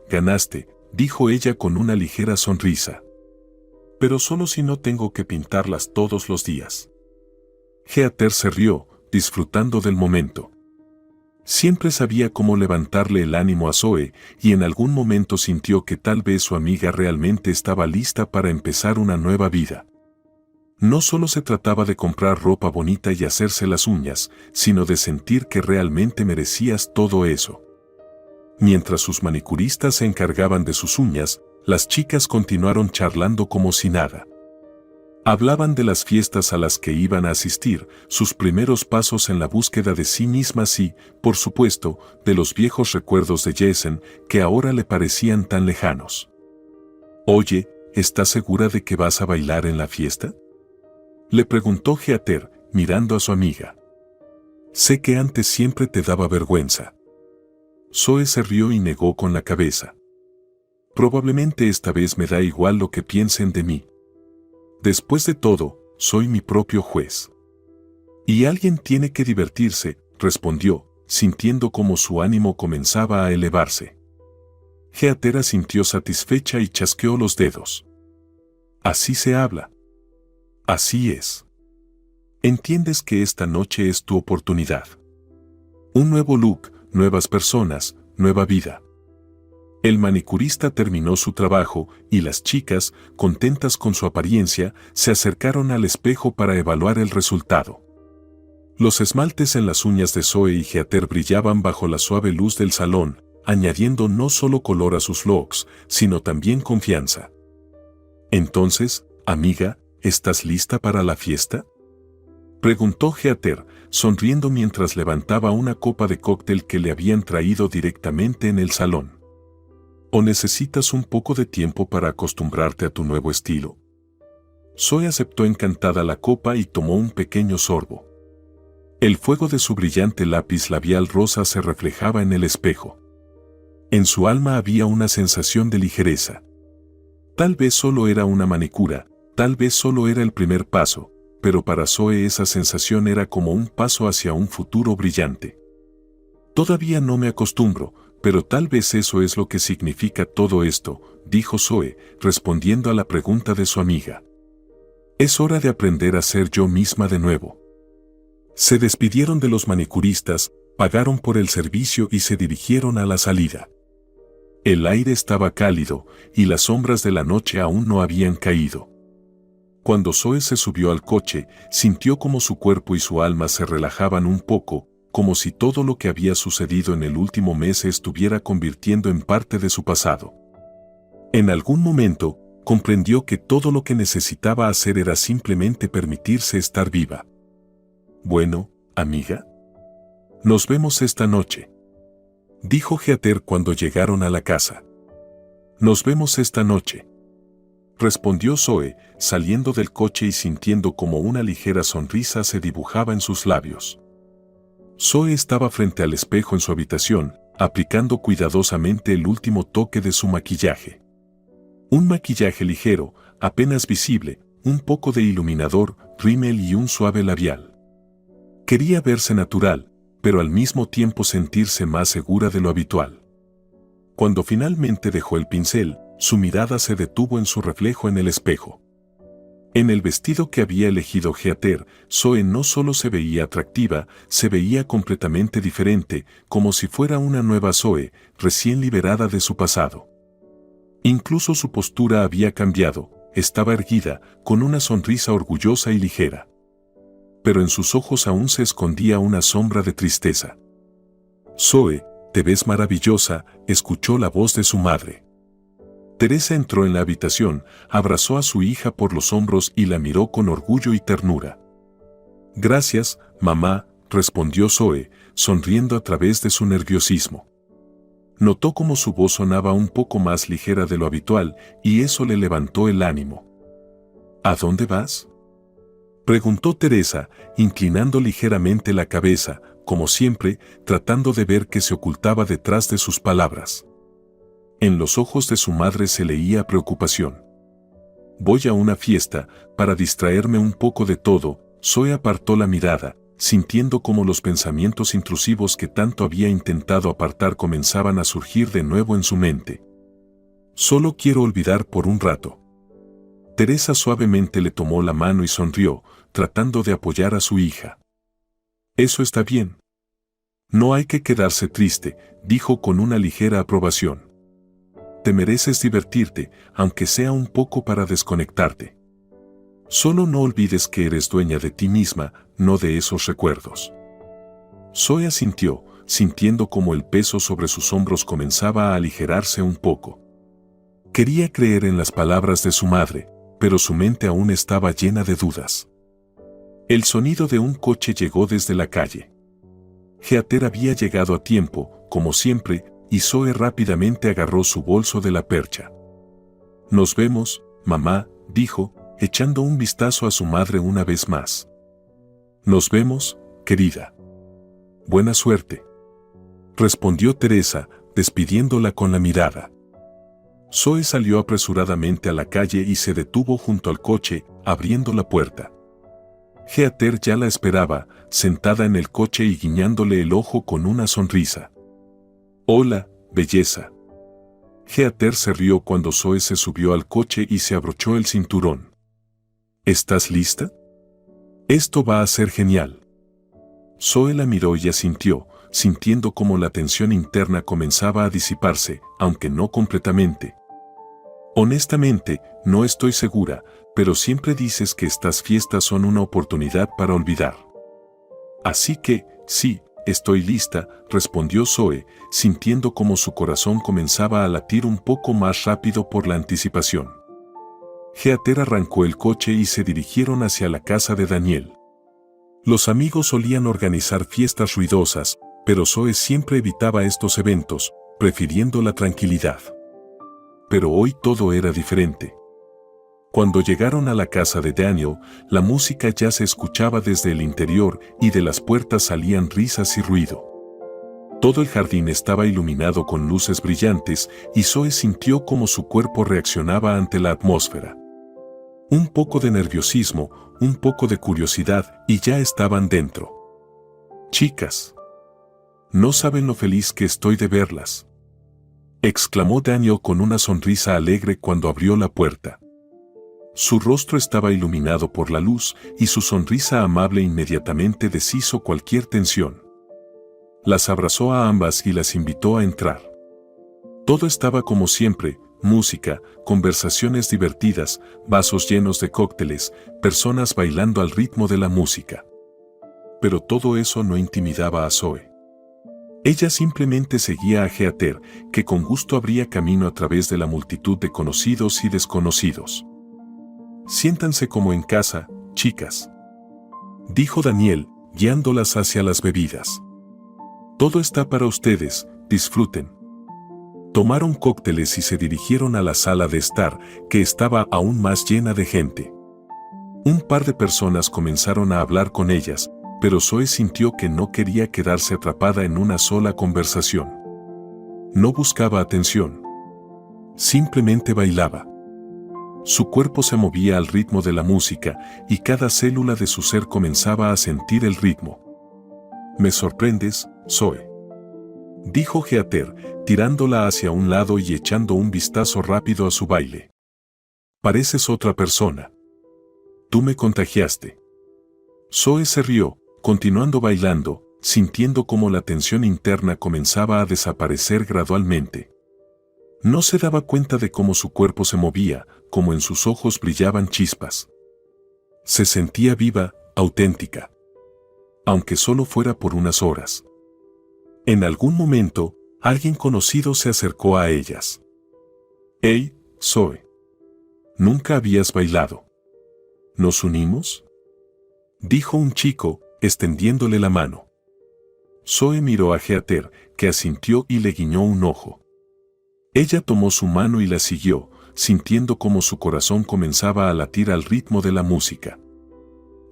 ganaste, dijo ella con una ligera sonrisa. Pero solo si no tengo que pintarlas todos los días. Heather se rió, disfrutando del momento. Siempre sabía cómo levantarle el ánimo a Zoe, y en algún momento sintió que tal vez su amiga realmente estaba lista para empezar una nueva vida. No solo se trataba de comprar ropa bonita y hacerse las uñas, sino de sentir que realmente merecías todo eso. Mientras sus manicuristas se encargaban de sus uñas, las chicas continuaron charlando como si nada. Hablaban de las fiestas a las que iban a asistir, sus primeros pasos en la búsqueda de sí mismas y, por supuesto, de los viejos recuerdos de Jason, que ahora le parecían tan lejanos. Oye, ¿estás segura de que vas a bailar en la fiesta? Le preguntó Heather, mirando a su amiga. Sé que antes siempre te daba vergüenza. Zoe se rió y negó con la cabeza. Probablemente esta vez me da igual lo que piensen de mí. Después de todo, soy mi propio juez. Y alguien tiene que divertirse, respondió, sintiendo como su ánimo comenzaba a elevarse. Heather asintió satisfecha y chasqueó los dedos. Así se habla. Así es. Entiendes que esta noche es tu oportunidad. Un nuevo look, nuevas personas, nueva vida. El manicurista terminó su trabajo y las chicas, contentas con su apariencia, se acercaron al espejo para evaluar el resultado. Los esmaltes en las uñas de Zoe y Heather brillaban bajo la suave luz del salón, añadiendo no solo color a sus looks, sino también confianza. Entonces, amiga, ¿estás lista para la fiesta? Preguntó Heather, sonriendo mientras levantaba una copa de cóctel que le habían traído directamente en el salón. ¿O necesitas un poco de tiempo para acostumbrarte a tu nuevo estilo? Zoe aceptó encantada la copa y tomó un pequeño sorbo. El fuego de su brillante lápiz labial rosa se reflejaba en el espejo. En su alma había una sensación de ligereza. Tal vez solo era una manicura, tal vez solo era el primer paso, pero para Zoe esa sensación era como un paso hacia un futuro brillante. Todavía no me acostumbro, pero tal vez eso es lo que significa todo esto, dijo Zoe, respondiendo a la pregunta de su amiga. Es hora de aprender a ser yo misma de nuevo. Se despidieron de los manicuristas, pagaron por el servicio y se dirigieron a la salida. El aire estaba cálido y las sombras de la noche aún no habían caído. Cuando Zoe se subió al coche, sintió como su cuerpo y su alma se relajaban un poco, como si todo lo que había sucedido en el último mes se estuviera convirtiendo en parte de su pasado. En algún momento, comprendió que todo lo que necesitaba hacer era simplemente permitirse estar viva. Bueno, amiga. Nos vemos esta noche. Dijo Heather cuando llegaron a la casa. Nos vemos esta noche. Respondió Zoe, saliendo del coche y sintiendo como una ligera sonrisa se dibujaba en sus labios. Zoe estaba frente al espejo en su habitación, aplicando cuidadosamente el último toque de su maquillaje. Un maquillaje ligero, apenas visible, un poco de iluminador, rímel y un suave labial. Quería verse natural, pero al mismo tiempo sentirse más segura de lo habitual. Cuando finalmente dejó el pincel, su mirada se detuvo en su reflejo en el espejo. En el vestido que había elegido Heather, Zoe no solo se veía atractiva, se veía completamente diferente, como si fuera una nueva Zoe, recién liberada de su pasado. Incluso su postura había cambiado, estaba erguida, con una sonrisa orgullosa y ligera. Pero en sus ojos aún se escondía una sombra de tristeza. «Zoe, te ves maravillosa», escuchó la voz de su madre. Teresa entró en la habitación, abrazó a su hija por los hombros y la miró con orgullo y ternura. «Gracias, mamá», respondió Zoe, sonriendo a través de su nerviosismo. Notó cómo su voz sonaba un poco más ligera de lo habitual y eso le levantó el ánimo. «¿A dónde vas?», preguntó Teresa, inclinando ligeramente la cabeza, como siempre, tratando de ver qué se ocultaba detrás de sus palabras. En los ojos de su madre se leía preocupación. «Voy a una fiesta, para distraerme un poco de todo», Zoe apartó la mirada, sintiendo cómo los pensamientos intrusivos que tanto había intentado apartar comenzaban a surgir de nuevo en su mente. «Solo quiero olvidar por un rato». Teresa suavemente le tomó la mano y sonrió, tratando de apoyar a su hija. «Eso está bien. No hay que quedarse triste», dijo con una ligera aprobación. «Te mereces divertirte, aunque sea un poco para desconectarte. Solo no olvides que eres dueña de ti misma, no de esos recuerdos». Zoe asintió, sintiendo como el peso sobre sus hombros comenzaba a aligerarse un poco. Quería creer en las palabras de su madre, pero su mente aún estaba llena de dudas. El sonido de un coche llegó desde la calle. Heather había llegado a tiempo, como siempre, y Zoe rápidamente agarró su bolso de la percha. «Nos vemos, mamá», dijo, echando un vistazo a su madre una vez más. «Nos vemos, querida». «Buena suerte», respondió Teresa, despidiéndola con la mirada. Zoe salió apresuradamente a la calle y se detuvo junto al coche, abriendo la puerta. Heather ya la esperaba, sentada en el coche y guiñándole el ojo con una sonrisa. «Hola, belleza». Heather se rió cuando Zoe se subió al coche y se abrochó el cinturón. «¿Estás lista? Esto va a ser genial». Zoe la miró y asintió, sintiendo cómo la tensión interna comenzaba a disiparse, aunque no completamente. «Honestamente, no estoy segura, pero siempre dices que estas fiestas son una oportunidad para olvidar». «Así que, sí, estoy lista», respondió Zoe, sintiendo como su corazón comenzaba a latir un poco más rápido por la anticipación. Heather arrancó el coche y se dirigieron hacia la casa de Daniel. Los amigos solían organizar fiestas ruidosas, pero Zoe siempre evitaba estos eventos, prefiriendo la tranquilidad. Pero hoy todo era diferente. Cuando llegaron a la casa de Daniel, la música ya se escuchaba desde el interior y de las puertas salían risas y ruido. Todo el jardín estaba iluminado con luces brillantes y Zoe sintió cómo su cuerpo reaccionaba ante la atmósfera. Un poco de nerviosismo, un poco de curiosidad y ya estaban dentro. «Chicas, no saben lo feliz que estoy de verlas», exclamó Daniel con una sonrisa alegre cuando abrió la puerta. Su rostro estaba iluminado por la luz y su sonrisa amable inmediatamente deshizo cualquier tensión. Las abrazó a ambas y las invitó a entrar. Todo estaba como siempre: música, conversaciones divertidas, vasos llenos de cócteles, personas bailando al ritmo de la música. Pero todo eso no intimidaba a Zoe. Ella simplemente seguía a Heather, que con gusto abría camino a través de la multitud de conocidos y desconocidos. «Siéntanse como en casa, chicas», dijo Daniel, guiándolas hacia las bebidas. «Todo está para ustedes, disfruten». Tomaron cócteles y se dirigieron a la sala de estar, que estaba aún más llena de gente. Un par de personas comenzaron a hablar con ellas, pero Zoe sintió que no quería quedarse atrapada en una sola conversación. No buscaba atención. Simplemente bailaba. Su cuerpo se movía al ritmo de la música y cada célula de su ser comenzaba a sentir el ritmo. «Me sorprendes, Zoe», dijo Heather, tirándola hacia un lado y echando un vistazo rápido a su baile. «Pareces otra persona». Tú me contagiaste. Zoe se rió, continuando bailando, sintiendo cómo la tensión interna comenzaba a desaparecer gradualmente. No se daba cuenta de cómo su cuerpo se movía, cómo en sus ojos brillaban chispas. Se sentía viva, auténtica. Aunque solo fuera por unas horas. En algún momento, alguien conocido se acercó a ellas. «Hey, Zoe. ¿Nunca habías bailado? ¿Nos unimos?», dijo un chico, extendiéndole la mano. Zoe miró a Heather, que asintió y le guiñó un ojo. Ella tomó su mano y la siguió, sintiendo cómo su corazón comenzaba a latir al ritmo de la música.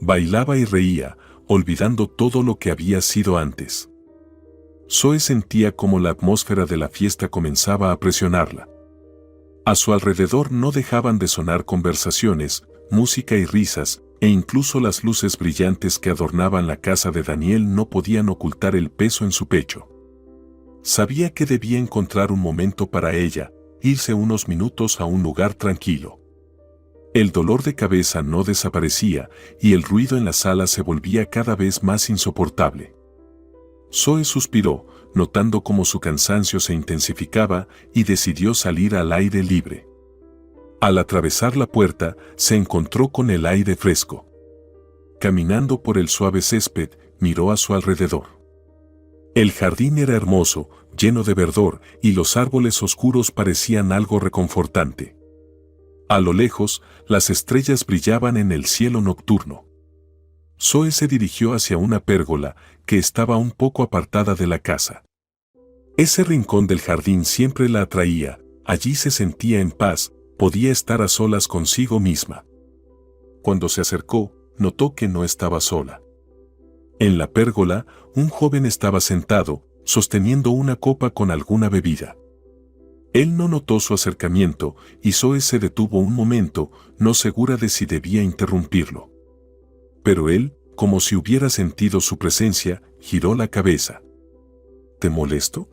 Bailaba y reía, olvidando todo lo que había sido antes. Zoe sentía cómo la atmósfera de la fiesta comenzaba a presionarla. A su alrededor no dejaban de sonar conversaciones, música y risas, e incluso las luces brillantes que adornaban la casa de Daniel no podían ocultar el peso en su pecho. Sabía que debía encontrar un momento para ella, irse unos minutos a un lugar tranquilo. El dolor de cabeza no desaparecía y el ruido en la sala se volvía cada vez más insoportable. Zoe suspiró, notando cómo su cansancio se intensificaba y decidió salir al aire libre. Al atravesar la puerta, se encontró con el aire fresco. Caminando por el suave césped, miró a su alrededor. El jardín era hermoso, lleno de verdor, y los árboles oscuros parecían algo reconfortante. A lo lejos, las estrellas brillaban en el cielo nocturno. Zoe se dirigió hacia una pérgola que estaba un poco apartada de la casa. Ese rincón del jardín siempre la atraía, allí se sentía en paz, podía estar a solas consigo misma. Cuando se acercó, notó que no estaba sola. En la pérgola, un joven estaba sentado, sosteniendo una copa con alguna bebida. Él no notó su acercamiento y Zoe se detuvo un momento, no segura de si debía interrumpirlo. Pero él, como si hubiera sentido su presencia, giró la cabeza. ¿Te molesto?,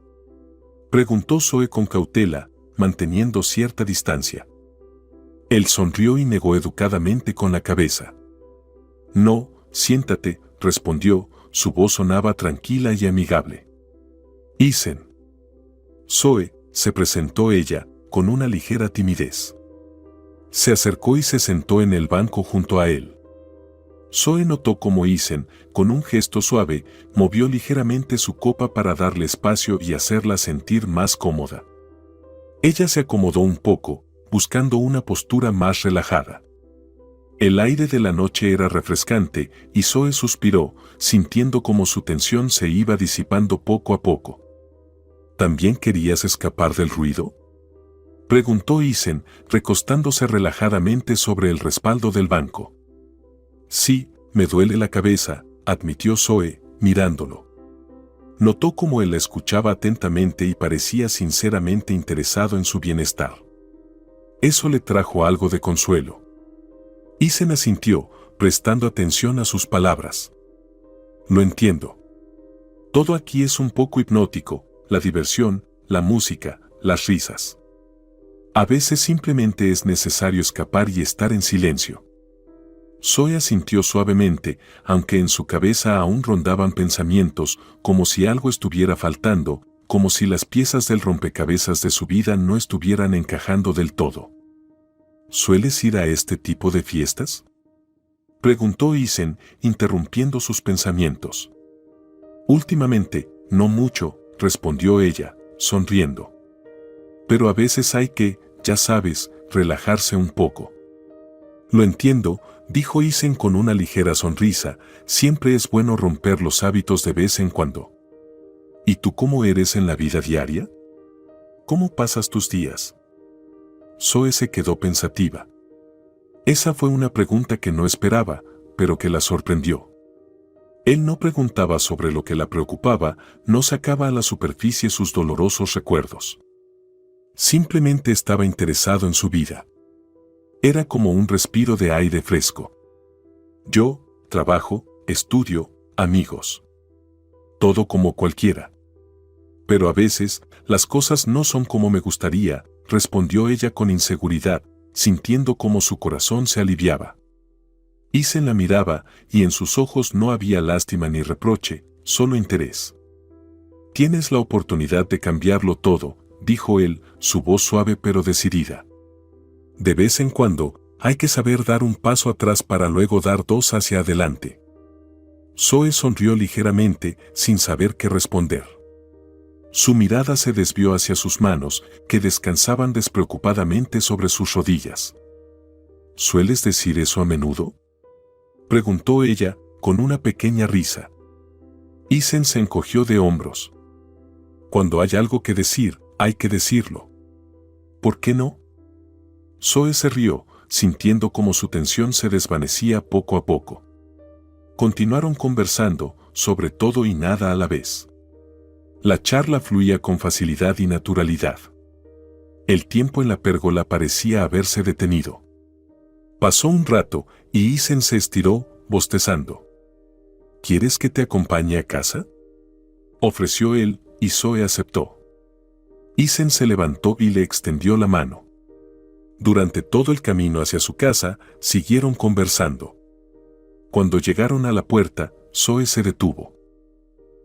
preguntó Zoe con cautela, manteniendo cierta distancia. Él sonrió y negó educadamente con la cabeza. «No, siéntate», respondió, su voz sonaba tranquila y amigable. «Isen». «Zoe», se presentó ella, con una ligera timidez. Se acercó y se sentó en el banco junto a él. Zoe notó cómo Isen, con un gesto suave, movió ligeramente su copa para darle espacio y hacerla sentir más cómoda. Ella se acomodó un poco, buscando una postura más relajada. El aire de la noche era refrescante y Zoe suspiró, sintiendo cómo su tensión se iba disipando poco a poco. ¿También querías escapar del ruido?, preguntó Isen, recostándose relajadamente sobre el respaldo del banco. «Sí, me duele la cabeza», admitió Zoe, mirándolo. Notó cómo él la escuchaba atentamente y parecía sinceramente interesado en su bienestar. Eso le trajo algo de consuelo. Isen asintió, prestando atención a sus palabras. «Lo entiendo. Todo aquí es un poco hipnótico, la diversión, la música, las risas. A veces simplemente es necesario escapar y estar en silencio». Zoe asintió suavemente, aunque en su cabeza aún rondaban pensamientos, como si algo estuviera faltando, como si las piezas del rompecabezas de su vida no estuvieran encajando del todo. ¿Sueles ir a este tipo de fiestas?, preguntó Isen, interrumpiendo sus pensamientos. «Últimamente, no mucho», respondió ella, sonriendo. «Pero a veces hay que, ya sabes, relajarse un poco». «Lo entiendo», dijo Isen con una ligera sonrisa, «siempre es bueno romper los hábitos de vez en cuando». «¿Y tú cómo eres en la vida diaria? ¿Cómo pasas tus días?». Zoe se quedó pensativa. Esa fue una pregunta que no esperaba, pero que la sorprendió. Él no preguntaba sobre lo que la preocupaba, no sacaba a la superficie sus dolorosos recuerdos. Simplemente estaba interesado en su vida. Era como un respiro de aire fresco. «Yo, trabajo, estudio, amigos. Todo como cualquiera. Pero a veces, las cosas no son como me gustaría», respondió ella con inseguridad, sintiendo cómo su corazón se aliviaba. Isen la miraba, y en sus ojos no había lástima ni reproche, solo interés. «Tienes la oportunidad de cambiarlo todo», dijo él, su voz suave pero decidida. «De vez en cuando, hay que saber dar un paso atrás para luego dar dos hacia adelante». Zoe sonrió ligeramente, sin saber qué responder. Su mirada se desvió hacia sus manos, que descansaban despreocupadamente sobre sus rodillas. «¿Sueles decir eso a menudo?», preguntó ella, con una pequeña risa. Isen se encogió de hombros. «Cuando hay algo que decir, hay que decirlo». «¿Por qué no?». Zoe se rió, sintiendo cómo su tensión se desvanecía poco a poco. Continuaron conversando, sobre todo y nada a la vez. La charla fluía con facilidad y naturalidad. El tiempo en la pérgola parecía haberse detenido. Pasó un rato, y Isen se estiró, bostezando. «¿Quieres que te acompañe a casa?», ofreció él, y Zoe aceptó. Isen se levantó y le extendió la mano. Durante todo el camino hacia su casa, siguieron conversando. Cuando llegaron a la puerta, Zoe se detuvo.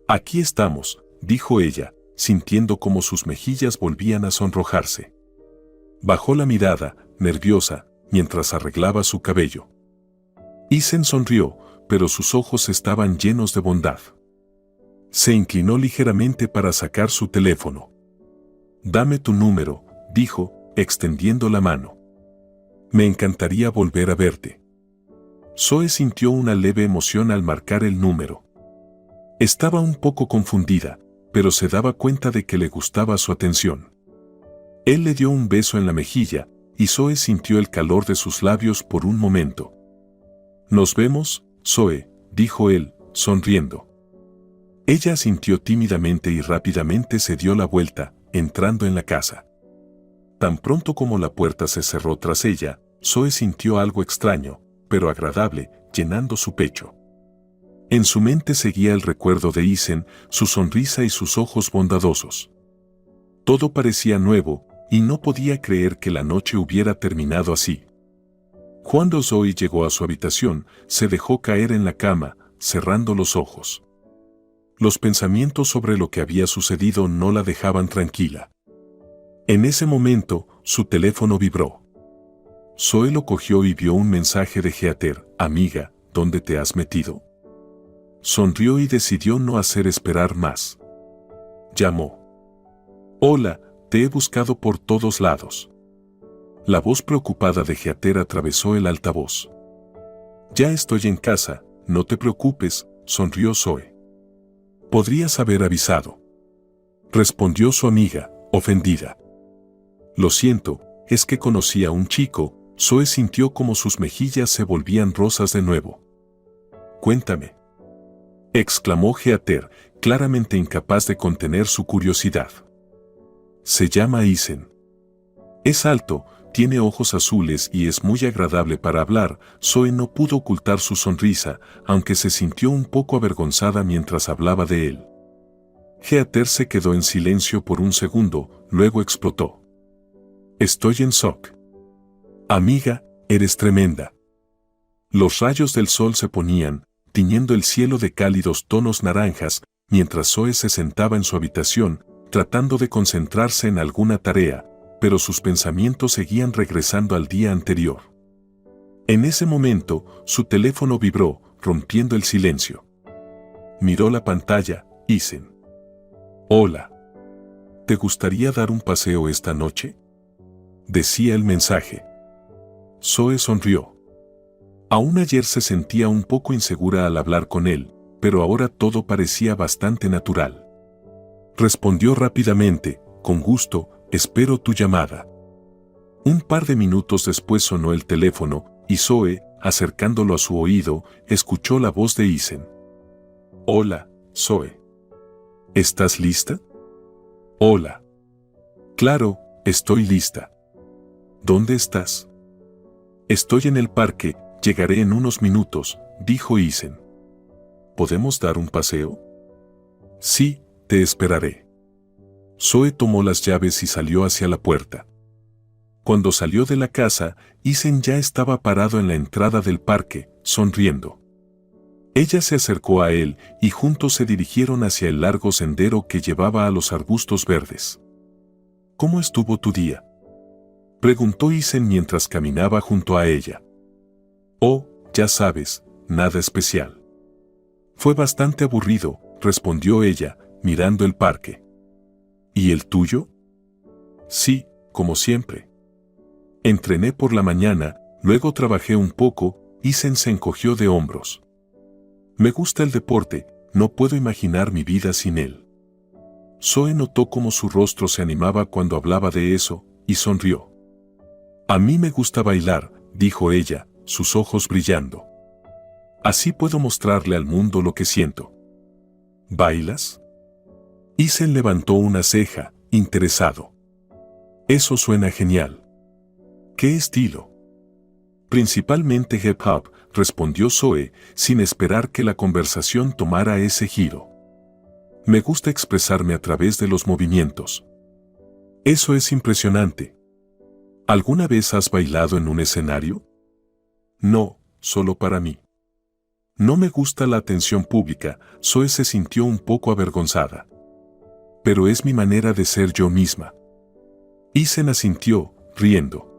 «Aquí estamos», dijo ella, sintiendo cómo sus mejillas volvían a sonrojarse. Bajó la mirada, nerviosa, mientras arreglaba su cabello. Isen sonrió, pero sus ojos estaban llenos de bondad. Se inclinó ligeramente para sacar su teléfono. «Dame tu número», dijo, extendiendo la mano. «Me encantaría volver a verte». Zoe sintió una leve emoción al marcar el número. Estaba un poco confundida, pero se daba cuenta de que le gustaba su atención. Él le dio un beso en la mejilla, y Zoe sintió el calor de sus labios por un momento. «Nos vemos, Zoe», dijo él, sonriendo. Ella asintió tímidamente y rápidamente se dio la vuelta, entrando en la casa. Tan pronto como la puerta se cerró tras ella, Zoe sintió algo extraño, pero agradable, llenando su pecho. En su mente seguía el recuerdo de Isen, su sonrisa y sus ojos bondadosos. Todo parecía nuevo, y no podía creer que la noche hubiera terminado así. Cuando Zoe llegó a su habitación, se dejó caer en la cama, cerrando los ojos. Los pensamientos sobre lo que había sucedido no la dejaban tranquila. En ese momento, su teléfono vibró. Zoe lo cogió y vio un mensaje de Heather: «Amiga, ¿dónde te has metido?». Sonrió y decidió no hacer esperar más. Llamó. «Hola, te he buscado por todos lados». La voz preocupada de Heather atravesó el altavoz. «Ya estoy en casa, no te preocupes», sonrió Zoe. «Podrías haber avisado», respondió su amiga, ofendida. «Lo siento, es que conocí a un chico». Zoe sintió como sus mejillas se volvían rosas de nuevo. «Cuéntame», exclamó Heather, claramente incapaz de contener su curiosidad. «Se llama Isen. Es alto, tiene ojos azules y es muy agradable para hablar». Zoe no pudo ocultar su sonrisa, aunque se sintió un poco avergonzada mientras hablaba de él. Heather se quedó en silencio por un segundo, luego explotó. «Estoy en shock. Amiga, eres tremenda». Los rayos del sol se ponían, tiñendo el cielo de cálidos tonos naranjas, mientras Zoe se sentaba en su habitación, tratando de concentrarse en alguna tarea, pero sus pensamientos seguían regresando al día anterior. En ese momento, su teléfono vibró, rompiendo el silencio. Miró la pantalla. «Isen. Hola. ¿Te gustaría dar un paseo esta noche?», decía el mensaje. Zoe sonrió. Aún ayer se sentía un poco insegura al hablar con él, pero ahora todo parecía bastante natural. Respondió rápidamente: «Con gusto, espero tu llamada». Un par de minutos después sonó el teléfono, y Zoe, acercándolo a su oído, escuchó la voz de Isen. «Hola, Zoe. ¿Estás lista?». «Hola. Claro, estoy lista». «¿Dónde estás?». «Estoy en el parque, llegaré en unos minutos», dijo Isen. «¿Podemos dar un paseo?». «Sí, te esperaré». Zoe tomó las llaves y salió hacia la puerta. Cuando salió de la casa, Isen ya estaba parado en la entrada del parque, sonriendo. Ella se acercó a él y juntos se dirigieron hacia el largo sendero que llevaba a los arbustos verdes. ¿Cómo estuvo tu día?, preguntó Isen mientras caminaba junto a ella. Oh, ya sabes, nada especial. Fue bastante aburrido, respondió ella, mirando el parque. ¿Y el tuyo? Sí, como siempre. Entrené por la mañana, luego trabajé un poco. Isen se encogió de hombros. Me gusta el deporte, no puedo imaginar mi vida sin él. Zoe notó cómo su rostro se animaba cuando hablaba de eso, y sonrió. A mí me gusta bailar, dijo ella, sus ojos brillando. Así puedo mostrarle al mundo lo que siento. ¿Bailas? Isen levantó una ceja, interesado. Eso suena genial. ¿Qué estilo? Principalmente hip hop, respondió Zoe, sin esperar que la conversación tomara ese giro. Me gusta expresarme a través de los movimientos. Eso es impresionante. ¿Alguna vez has bailado en un escenario? No, solo para mí. No me gusta la atención pública. Zoe se sintió un poco avergonzada. Pero es mi manera de ser yo misma. Isen asintió, riendo.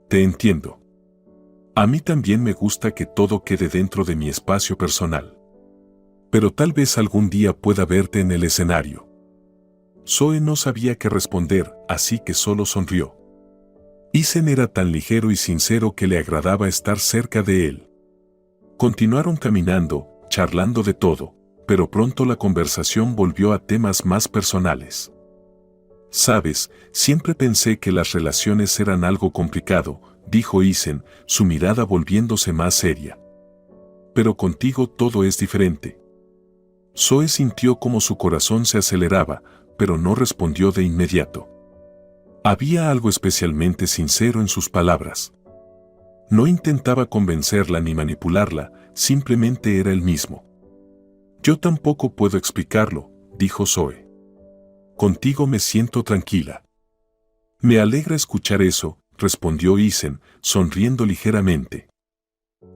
Te entiendo. A mí también me gusta que todo quede dentro de mi espacio personal. Pero tal vez algún día pueda verte en el escenario. Zoe no sabía qué responder, así que solo sonrió. Isen era tan ligero y sincero que le agradaba estar cerca de él. Continuaron caminando, charlando de todo, pero pronto la conversación volvió a temas más personales. Sabes, siempre pensé que las relaciones eran algo complicado, dijo Isen, su mirada volviéndose más seria. Pero contigo todo es diferente. Zoe sintió como su corazón se aceleraba, pero no respondió de inmediato. Había algo especialmente sincero en sus palabras. No intentaba convencerla ni manipularla, simplemente era él mismo. Yo tampoco puedo explicarlo, dijo Zoe. Contigo me siento tranquila. Me alegra escuchar eso, respondió Isen, sonriendo ligeramente.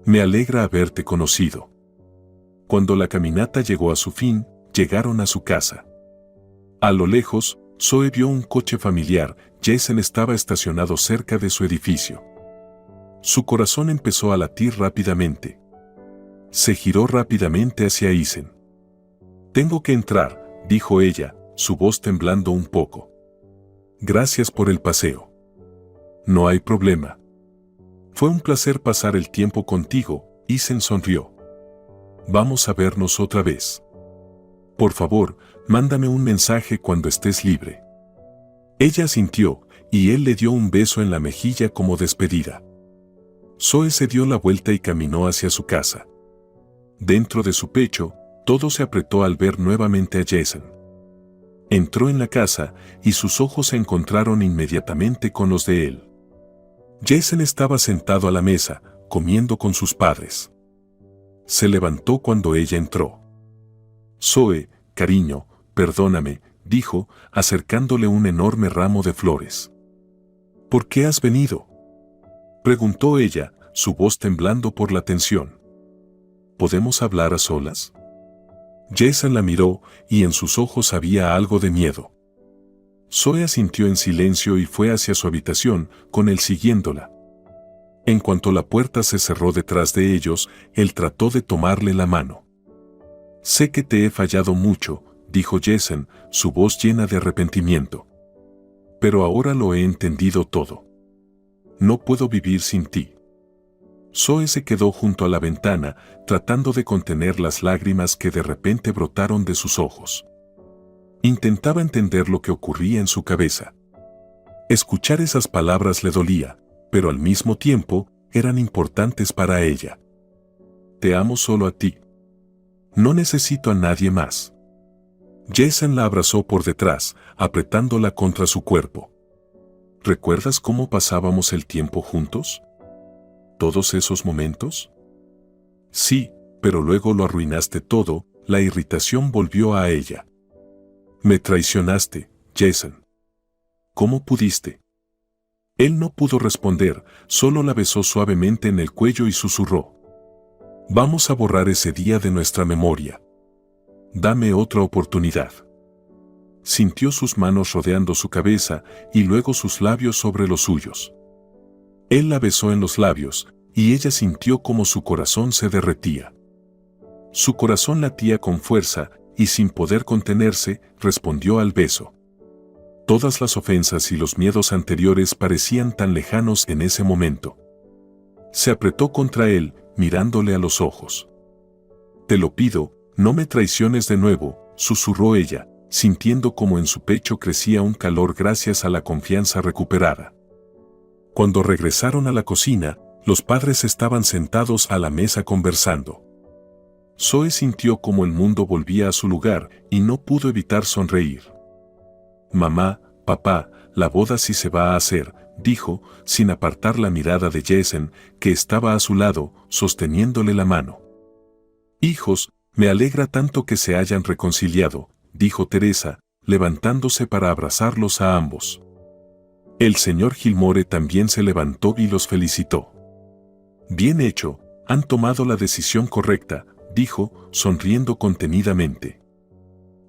Me alegra haberte conocido. Cuando la caminata llegó a su fin, llegaron a su casa. A lo lejos, Zoe vio un coche familiar. Jason estaba estacionado cerca de su edificio. Su corazón empezó a latir rápidamente. Se giró rápidamente hacia Isen. Tengo que entrar, dijo ella, su voz temblando un poco. Gracias por el paseo. No hay problema. Fue un placer pasar el tiempo contigo, Isen sonrió. Vamos a vernos otra vez. Por favor, mándame un mensaje cuando estés libre. Ella asintió, y él le dio un beso en la mejilla como despedida. Zoe se dio la vuelta y caminó hacia su casa. Dentro de su pecho, todo se apretó al ver nuevamente a Jason. Entró en la casa, y sus ojos se encontraron inmediatamente con los de él. Jason estaba sentado a la mesa, comiendo con sus padres. Se levantó cuando ella entró. Zoe, cariño, perdóname, dijo, acercándole un enorme ramo de flores. ¿Por qué has venido?, preguntó ella, su voz temblando por la tensión. ¿Podemos hablar a solas? Jason la miró, y en sus ojos había algo de miedo. Zoe asintió en silencio y fue hacia su habitación, con él siguiéndola. En cuanto la puerta se cerró detrás de ellos, él trató de tomarle la mano. Sé que te he fallado mucho, dijo Jason, su voz llena de arrepentimiento. Pero ahora lo he entendido todo. No puedo vivir sin ti. Zoe se quedó junto a la ventana, tratando de contener las lágrimas que de repente brotaron de sus ojos. Intentaba entender lo que ocurría en su cabeza. Escuchar esas palabras le dolía, pero al mismo tiempo, eran importantes para ella. Te amo solo a ti. No necesito a nadie más. Jason la abrazó por detrás, apretándola contra su cuerpo. ¿Recuerdas cómo pasábamos el tiempo juntos? ¿Todos esos momentos? Sí, pero luego lo arruinaste todo. La irritación volvió a ella. Me traicionaste, Jason. ¿Cómo pudiste? Él no pudo responder, solo la besó suavemente en el cuello y susurró. Vamos a borrar ese día de nuestra memoria. Dame otra oportunidad. Sintió sus manos rodeando su cabeza y luego sus labios sobre los suyos. Él la besó en los labios y ella sintió como su corazón se derretía. Su corazón latía con fuerza y sin poder contenerse, respondió al beso. Todas las ofensas y los miedos anteriores parecían tan lejanos en ese momento. Se apretó contra él, mirándole a los ojos. Te lo pido, no me traiciones de nuevo, susurró ella, sintiendo como en su pecho crecía un calor gracias a la confianza recuperada. Cuando regresaron a la cocina, los padres estaban sentados a la mesa conversando. Zoe sintió como el mundo volvía a su lugar y no pudo evitar sonreír. Mamá, papá, la boda sí se va a hacer, dijo, sin apartar la mirada de Jason, que estaba a su lado, sosteniéndole la mano. Hijos, me alegra tanto que se hayan reconciliado, dijo Teresa, levantándose para abrazarlos a ambos. El señor Gilmore también se levantó y los felicitó. Bien hecho, han tomado la decisión correcta, dijo, sonriendo contenidamente.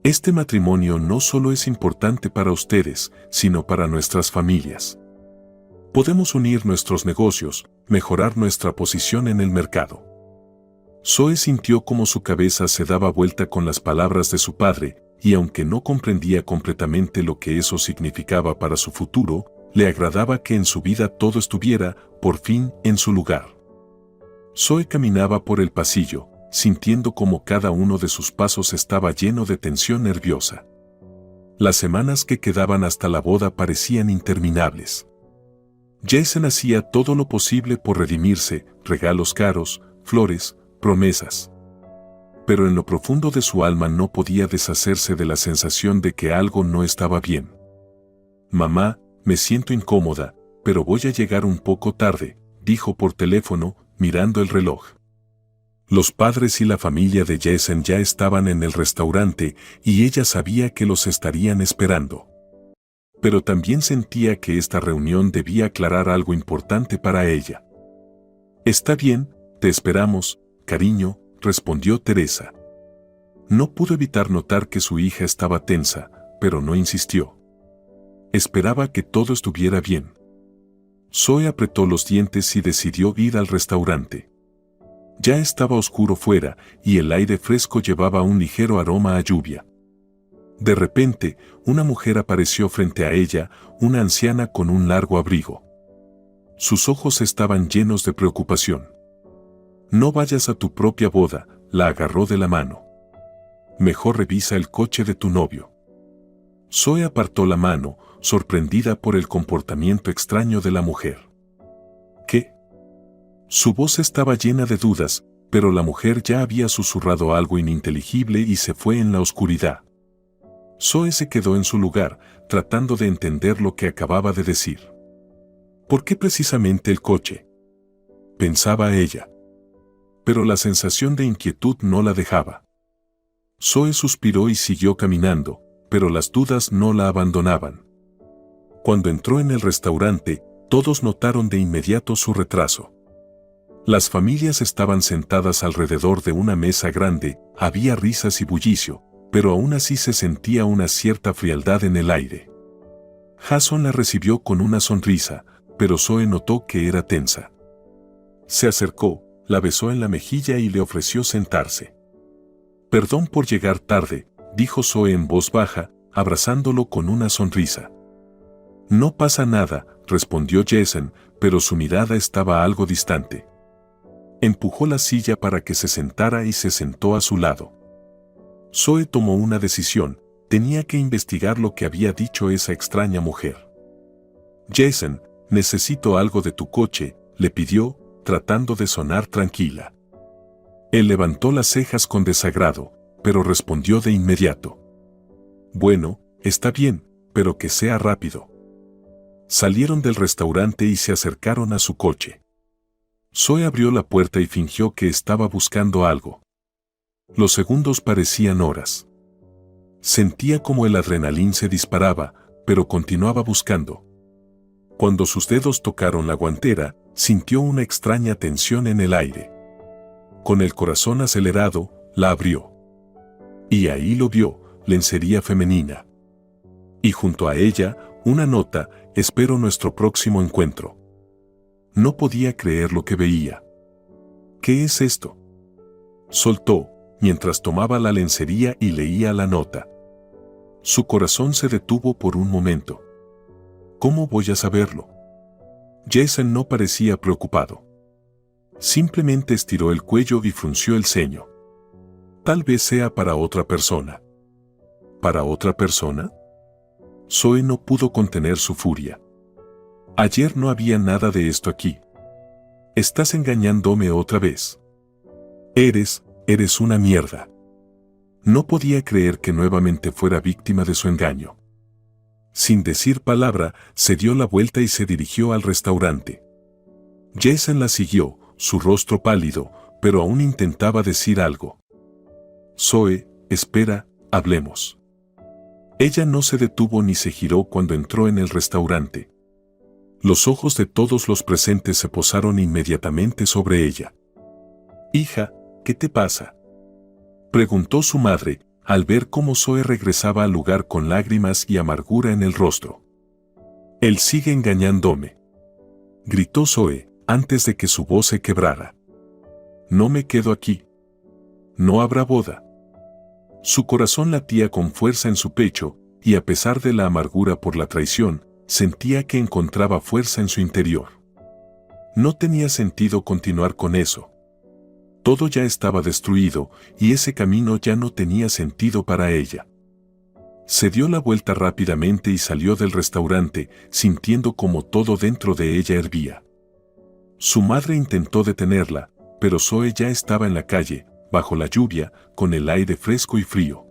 Este matrimonio no solo es importante para ustedes, sino para nuestras familias. Podemos unir nuestros negocios, mejorar nuestra posición en el mercado. Zoe sintió como su cabeza se daba vuelta con las palabras de su padre, y aunque no comprendía completamente lo que eso significaba para su futuro, le agradaba que en su vida todo estuviera, por fin, en su lugar. Zoe caminaba por el pasillo, sintiendo como cada uno de sus pasos estaba lleno de tensión nerviosa. Las semanas que quedaban hasta la boda parecían interminables. Jason hacía todo lo posible por redimirse, regalos caros, flores, promesas. Pero en lo profundo de su alma no podía deshacerse de la sensación de que algo no estaba bien. Mamá, me siento incómoda, pero voy a llegar un poco tarde, dijo por teléfono, mirando el reloj. Los padres y la familia de Jason ya estaban en el restaurante y ella sabía que los estarían esperando. Pero también sentía que esta reunión debía aclarar algo importante para ella. Está bien, te esperamos, cariño, respondió Teresa. No pudo evitar notar que su hija estaba tensa, pero no insistió. Esperaba que todo estuviera bien. Zoe apretó los dientes y decidió ir al restaurante. Ya estaba oscuro fuera y el aire fresco llevaba un ligero aroma a lluvia. De repente, una mujer apareció frente a ella, una anciana con un largo abrigo. Sus ojos estaban llenos de preocupación. No vayas a tu propia boda, la agarró de la mano. Mejor revisa el coche de tu novio. Zoe apartó la mano, sorprendida por el comportamiento extraño de la mujer. ¿Qué? Su voz estaba llena de dudas, pero la mujer ya había susurrado algo ininteligible y se fue en la oscuridad. Zoe se quedó en su lugar, tratando de entender lo que acababa de decir. ¿Por qué precisamente el coche?, pensaba ella. Pero la sensación de inquietud no la dejaba. Zoe suspiró y siguió caminando, pero las dudas no la abandonaban. Cuando entró en el restaurante, todos notaron de inmediato su retraso. Las familias estaban sentadas alrededor de una mesa grande, había risas y bullicio, pero aún así se sentía una cierta frialdad en el aire. Jason la recibió con una sonrisa, pero Zoe notó que era tensa. Se acercó, la besó en la mejilla y le ofreció sentarse. Perdón por llegar tarde, dijo Zoe en voz baja, abrazándolo con una sonrisa. No pasa nada, respondió Jason, pero su mirada estaba algo distante. Empujó la silla para que se sentara y se sentó a su lado. Zoe tomó una decisión, tenía que investigar lo que había dicho esa extraña mujer. Jason, necesito algo de tu coche, le pidió, tratando de sonar tranquila. Él levantó las cejas con desagrado, pero respondió de inmediato. Bueno, está bien, pero que sea rápido. Salieron del restaurante y se acercaron a su coche. Zoe abrió la puerta y fingió que estaba buscando algo. Los segundos parecían horas. Sentía como el adrenalín se disparaba, pero continuaba buscando. Cuando sus dedos tocaron la guantera, sintió una extraña tensión en el aire. Con el corazón acelerado, la abrió. Y ahí lo vio, lencería femenina. Y junto a ella, una nota: espero nuestro próximo encuentro. No podía creer lo que veía. ¿Qué es esto?, soltó, mientras tomaba la lencería y leía la nota. Su corazón se detuvo por un momento. ¿Cómo voy a saberlo? Jason no parecía preocupado. Simplemente estiró el cuello y frunció el ceño. Tal vez sea para otra persona. ¿Para otra persona? Zoe no pudo contener su furia. Ayer no había nada de esto aquí. Estás engañándome otra vez. Eres una mierda. No podía creer que nuevamente fuera víctima de su engaño. Sin decir palabra, se dio la vuelta y se dirigió al restaurante. Jason la siguió, su rostro pálido, pero aún intentaba decir algo. Zoe, espera, hablemos. Ella no se detuvo ni se giró cuando entró en el restaurante. Los ojos de todos los presentes se posaron inmediatamente sobre ella. Hija, ¿qué te pasa?, preguntó su madre, al ver cómo Zoe regresaba al lugar con lágrimas y amargura en el rostro. Él sigue engañándome, gritó Zoe, antes de que su voz se quebrara. No me quedo aquí. No habrá boda. Su corazón latía con fuerza en su pecho, y a pesar de la amargura por la traición, sentía que encontraba fuerza en su interior. No tenía sentido continuar con eso. Todo ya estaba destruido, y ese camino ya no tenía sentido para ella. Se dio la vuelta rápidamente y salió del restaurante, sintiendo como todo dentro de ella hervía. Su madre intentó detenerla, pero Zoe ya estaba en la calle, bajo la lluvia, con el aire fresco y frío.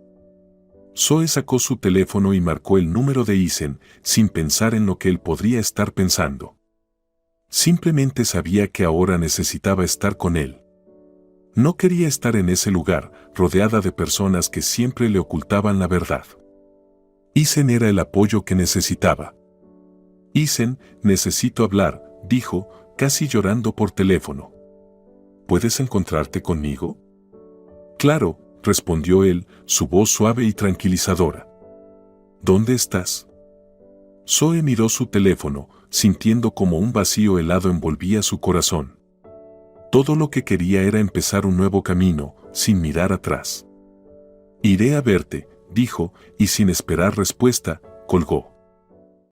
Zoe sacó su teléfono y marcó el número de Isen, sin pensar en lo que él podría estar pensando. Simplemente sabía que ahora necesitaba estar con él. No quería estar en ese lugar, rodeada de personas que siempre le ocultaban la verdad. Isen era el apoyo que necesitaba. Isen, necesito hablar, dijo, casi llorando por teléfono. ¿Puedes encontrarte conmigo? Claro, respondió él, su voz suave y tranquilizadora. ¿Dónde estás? Zoe miró su teléfono, sintiendo como un vacío helado envolvía su corazón. Todo lo que quería era empezar un nuevo camino, sin mirar atrás. Iré a verte, dijo, y sin esperar respuesta, colgó.